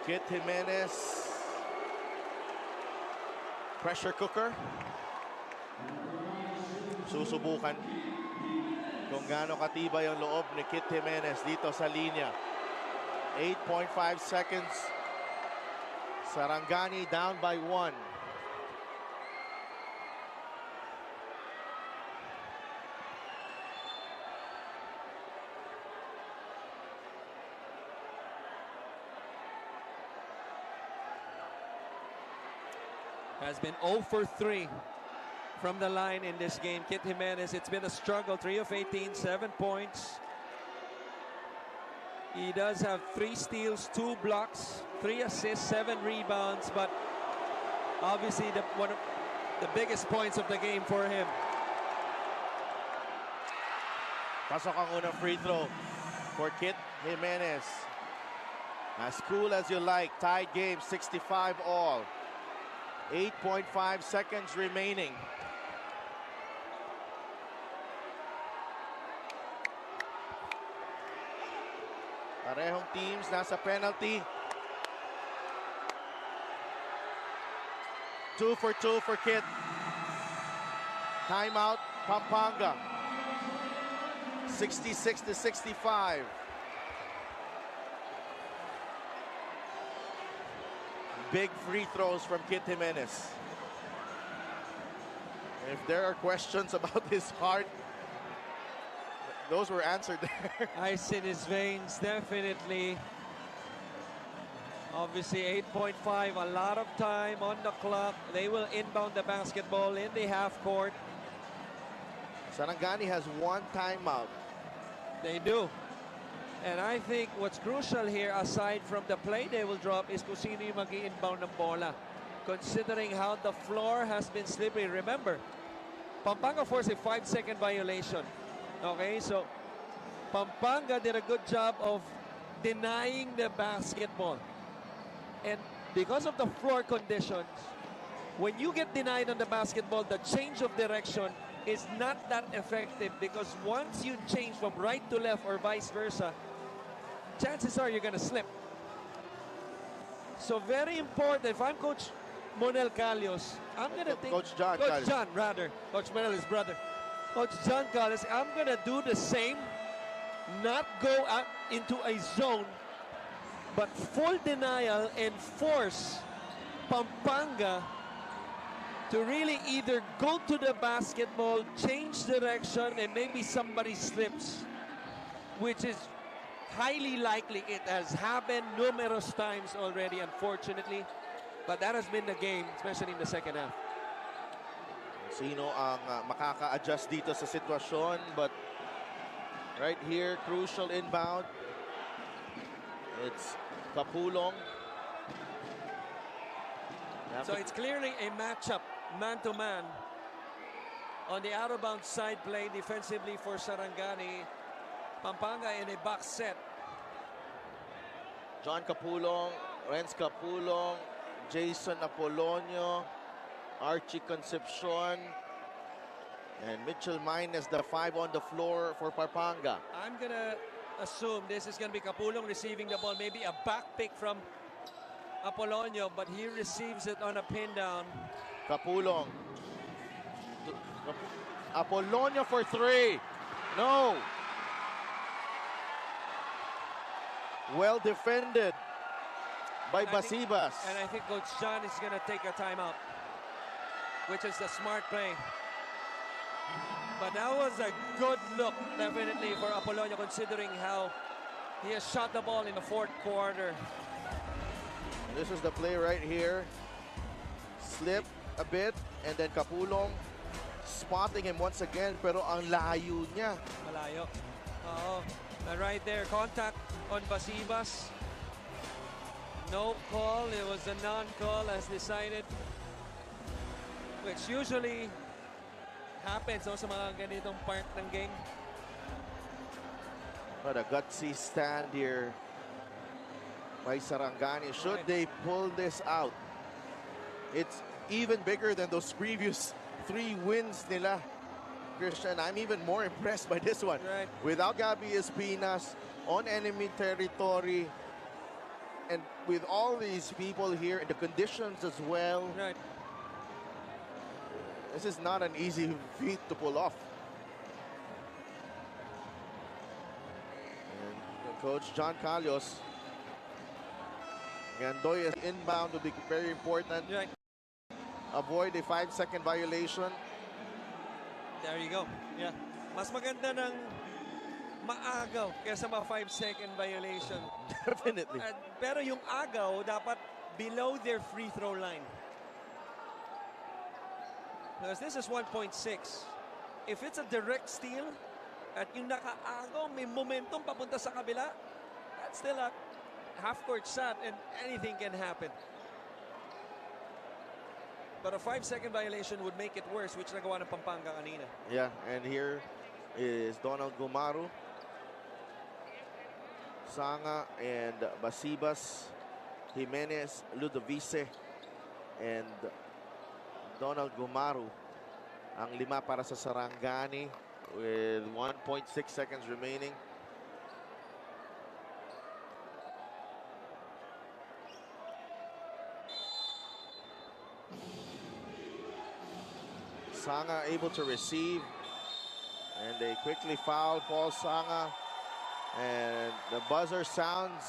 Kit Jimenez, pressure cooker. Susubukan kung gaano katibay ang loob ni Kit Jimenez dito sa linya. 8.5 seconds. Sarangani down by 1. Has been 0 for 3 from the line in this game. Kit Jimenez, it's been a struggle. 3 of 18, 7 points. He does have 3 steals, 2 blocks, 3 assists, 7 rebounds, but obviously one of the biggest points of the game for him. Pasok ang unang free throw for Kit Jimenez. As cool as you like. Tied game, 65 all. 8.5 seconds remaining. Parehong teams nasa penalty. 2 for 2 for Kit. Timeout, Pampanga. 66-65. Big free throws from Kit Jimenez. If there are questions about his heart, those were answered there. Ice in his veins, definitely. Obviously 8.5, a lot of time on the clock. They will inbound the basketball in the half court. Sarangani has 1 timeout. They do. And I think what's crucial here, aside from the play they will drop, is kung sino yung mag-i-inbound ng bola. Considering how the floor has been slippery. Remember, Pampanga forced a 5-second violation. Okay, so Pampanga did a good job of denying the basketball. And because of the floor conditions, when you get denied on the basketball, the change of direction is not that effective, because once you change from right to left or vice versa, chances are you're going to slip. So very important. If I'm Coach Monel Calios, I'm going to think... Coach John Coach Calios. John, rather. Coach Monel, his brother. Coach John Calios, I'm going to do the same. Not go out into a zone, but full denial and force Pampanga to really either go to the basketball, change direction, and maybe somebody slips, which is highly likely. It has happened numerous times already, unfortunately. But that has been the game, especially in the second half. Sino ang makaka-adjust dito sa sitwasyon, but right here, crucial inbound. It's Kapulong. So it's clearly a matchup, man-to-man, on the out-of-bounds side play defensively for Sarangani. Pampanga in a box set. John Kapulong, Renz Kapulong, Jason Apolonio, Archie Concepcion, and Mitchell Mines, the 5 on the floor for Pampanga. I'm going to assume this is going to be Kapulong receiving the ball. Maybe a back pick from Apolonio, but he receives it on a pin down. Kapulong. Apolonio for 3. No. Well defended by Basibas. And I think Coach John is going to take a timeout, which is the smart play. But that was a good look, definitely, for Apolonio, considering how he has shot the ball in the fourth quarter. This is the play right here. Slip a bit, and then Kapulong spotting him once again, pero ang layo niya. Malayo. Oo. Right there, contact on Basibas. No call. It was a non-call as decided, which usually happens sa mga ganitong part ng game. What a gutsy stand here by Sarangani. Should they pull this out, it's even bigger than those previous 3 wins nila. Christian, I'm even more impressed by this one. Right. Without Gabby Espinas, on enemy territory, and with all these people here, the conditions as well. Right. This is not an easy feat to pull off. And Coach John Calios, Gandoy is inbound will be very important. Right. Avoid a 5-second violation. There you go. Yeah. Mas maganda ng maagaw kaysa mga 5-second violation. Definitely. Pero yung agaw dapat below their free throw line. Because this is 1.6. If it's a direct steal at yung nakaagaw may momentum papunta sa kabila, that's still a half-court shot and anything can happen. But a 5-second violation would make it worse, which nagawa ng Pampanga kanina. Yeah, and here is Donald Gumaru, Sanga, and Basibas, Jimenez, Ludovice, and Donald Gumaru. Ang 5 para sa Sarangani with 1.6 seconds remaining. Sanga able to receive, and they quickly foul Paul Sanga, and the buzzer sounds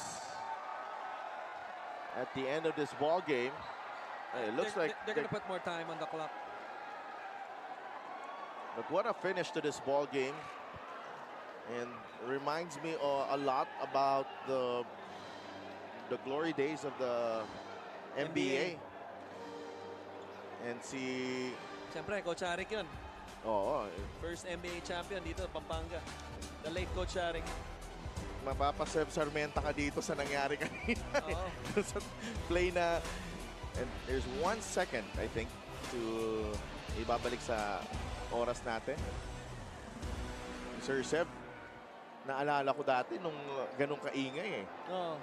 at the end of this ball game. It looks like they're going to put more time on the clock. but what a finish to this ball game, and reminds me a lot about the glory days of the NBA. And see. Siyempre, Coach Arik yun. Oo. First NBA champion dito, Pampanga. The late Coach Arik. Mapapaseb Sarmenta ka dito sa nangyari kanina. Oo. Sa play na. And there's 1 second, I think, to ibabalik sa oras natin. Sir Seb, naalala ko dati nung ganun kaingay eh. Oo.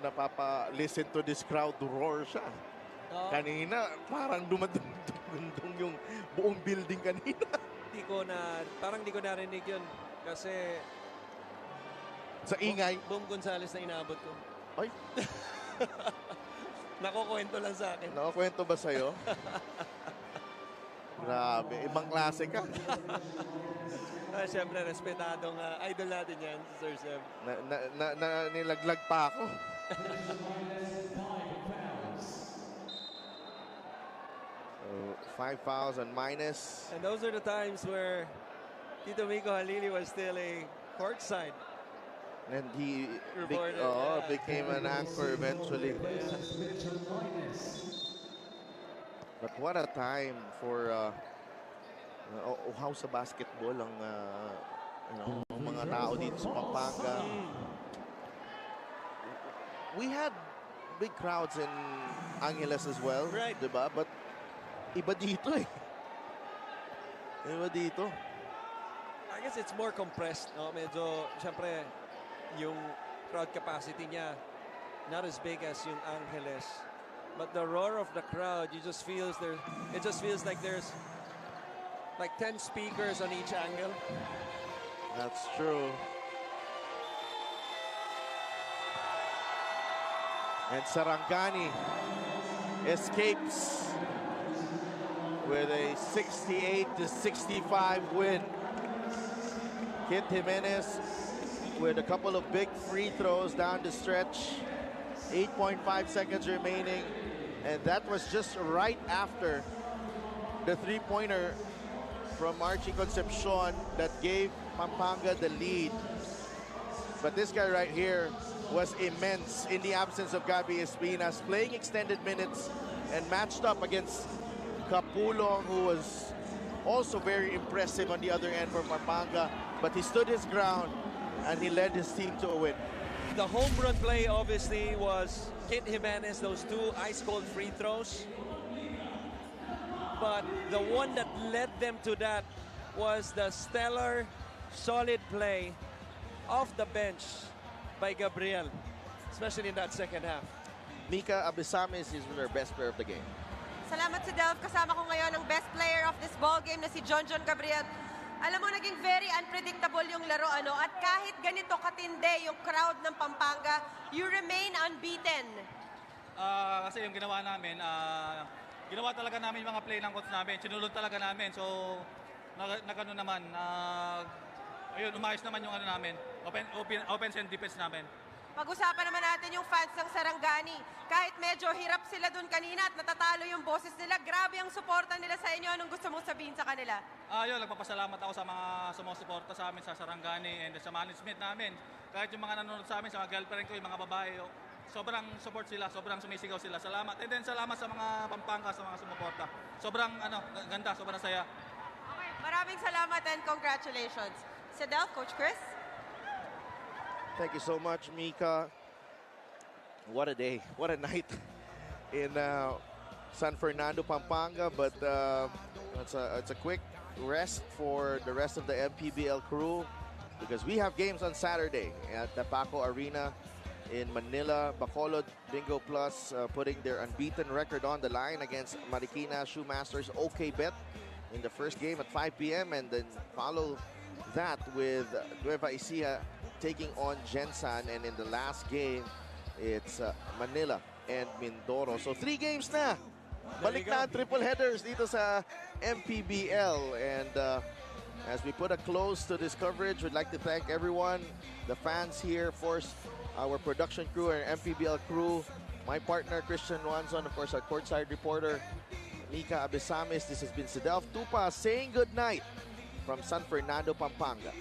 Napapa-listen to this crowd roar siya. Kanina, parang dumadundong yung buong building kanina. Parang di ko narinig yun. Kasi sa ingay. Boom Gonzales na inabot ko. Ay. Nakukwento lang sa akin. Nakakwento ba sa'yo? Grabe, ibang klase ka. Siyempre, respetadong idol natin yan, Sir Seb. Nilaglag pa ako. So, 5 fouls and minus. And those are the times where Tito Mico Halili was still a courtside. And he Reported, became an anchor eventually. But what a time for how sa basketball ang mga tao dito sa Pampanga. We had big crowds in Angeles as well, right? Diba? But iba dito eh. Iba dito. I guess it's more compressed, no? Medyo, syempre, yung crowd capacity niya not as big as yung Angeles. But the roar of the crowd, it just feels like there's like 10 speakers on each angle. That's true. And Sarangani escapes with a 68-65 win. Kit Jimenez with a couple of big free throws down the stretch. 8.5 seconds remaining. And that was just right after the three-pointer from Archie Concepcion that gave Pampanga the lead. But this guy right here was immense in the absence of Gabby Espinas, playing extended minutes and matched up against Capulong, who was also very impressive on the other end for Pampanga. But he stood his ground and he led his team to a win. The home run play obviously was Kit Jimenez, those two ice-cold free throws. but the one that led them to that was the stellar, solid play off the bench by Gabriel, especially in that second half. Mika Abisamis is their best player of the game. Salamat sa Delv. Kasama ko ngayon ang best player of this ball game na si John Gabriel. Alam mo, naging very unpredictable yung laro, ano? At kahit ganito katindi yung crowd ng Pampanga, you remain unbeaten. Kasi yung ginawa namin, ginawa talaga namin yung mga play ng coach namin. Sinulod talaga namin. So, nagano naman, ayun, umayos naman yung ano namin, offense and defense namin. Pag-usapan naman natin yung fans ng Sarangani. Kahit medyo hirap sila dun kanina at natatalo yung boses nila, grabe ang suporta nila sa inyo. Anong gusto mong sabihin sa kanila? Yun, nagpapasalamat ako sa mga sumusuporta sa amin sa Sarangani and sa management namin. Kahit yung mga nanonood sa amin, sa mga girlfriend ko, yung mga babae, sobrang support sila, sobrang sumisigaw sila. Salamat. And then salamat sa mga Pampanga, sa mga sumuporta. Sobrang ganda, sobrang saya. Okay, maraming salamat and congratulations. Sedel, Coach Chris? Thank you so much, Mika. What a day, what a night in San Fernando, Pampanga. But it's a quick rest for the rest of the MPBL crew because we have games on Saturday at the Paco Arena in Manila. Bacolod Bingo Plus putting their unbeaten record on the line against Marikina Shoemasters OK Bet in the first game at 5 p.m. and then follow that with Nueva Ecija taking on Gensan, and in the last game it's Manila and Mindoro. So 3 games na. Balik na triple headers dito sa MPBL, and as we put a close to this coverage, we'd like to thank everyone, the fans here, of course, our production crew, our MPBL crew, my partner Christian Wanzon, of course our courtside reporter Mika Abisamis. This has been Sidelf Tupa saying good night from San Fernando, Pampanga.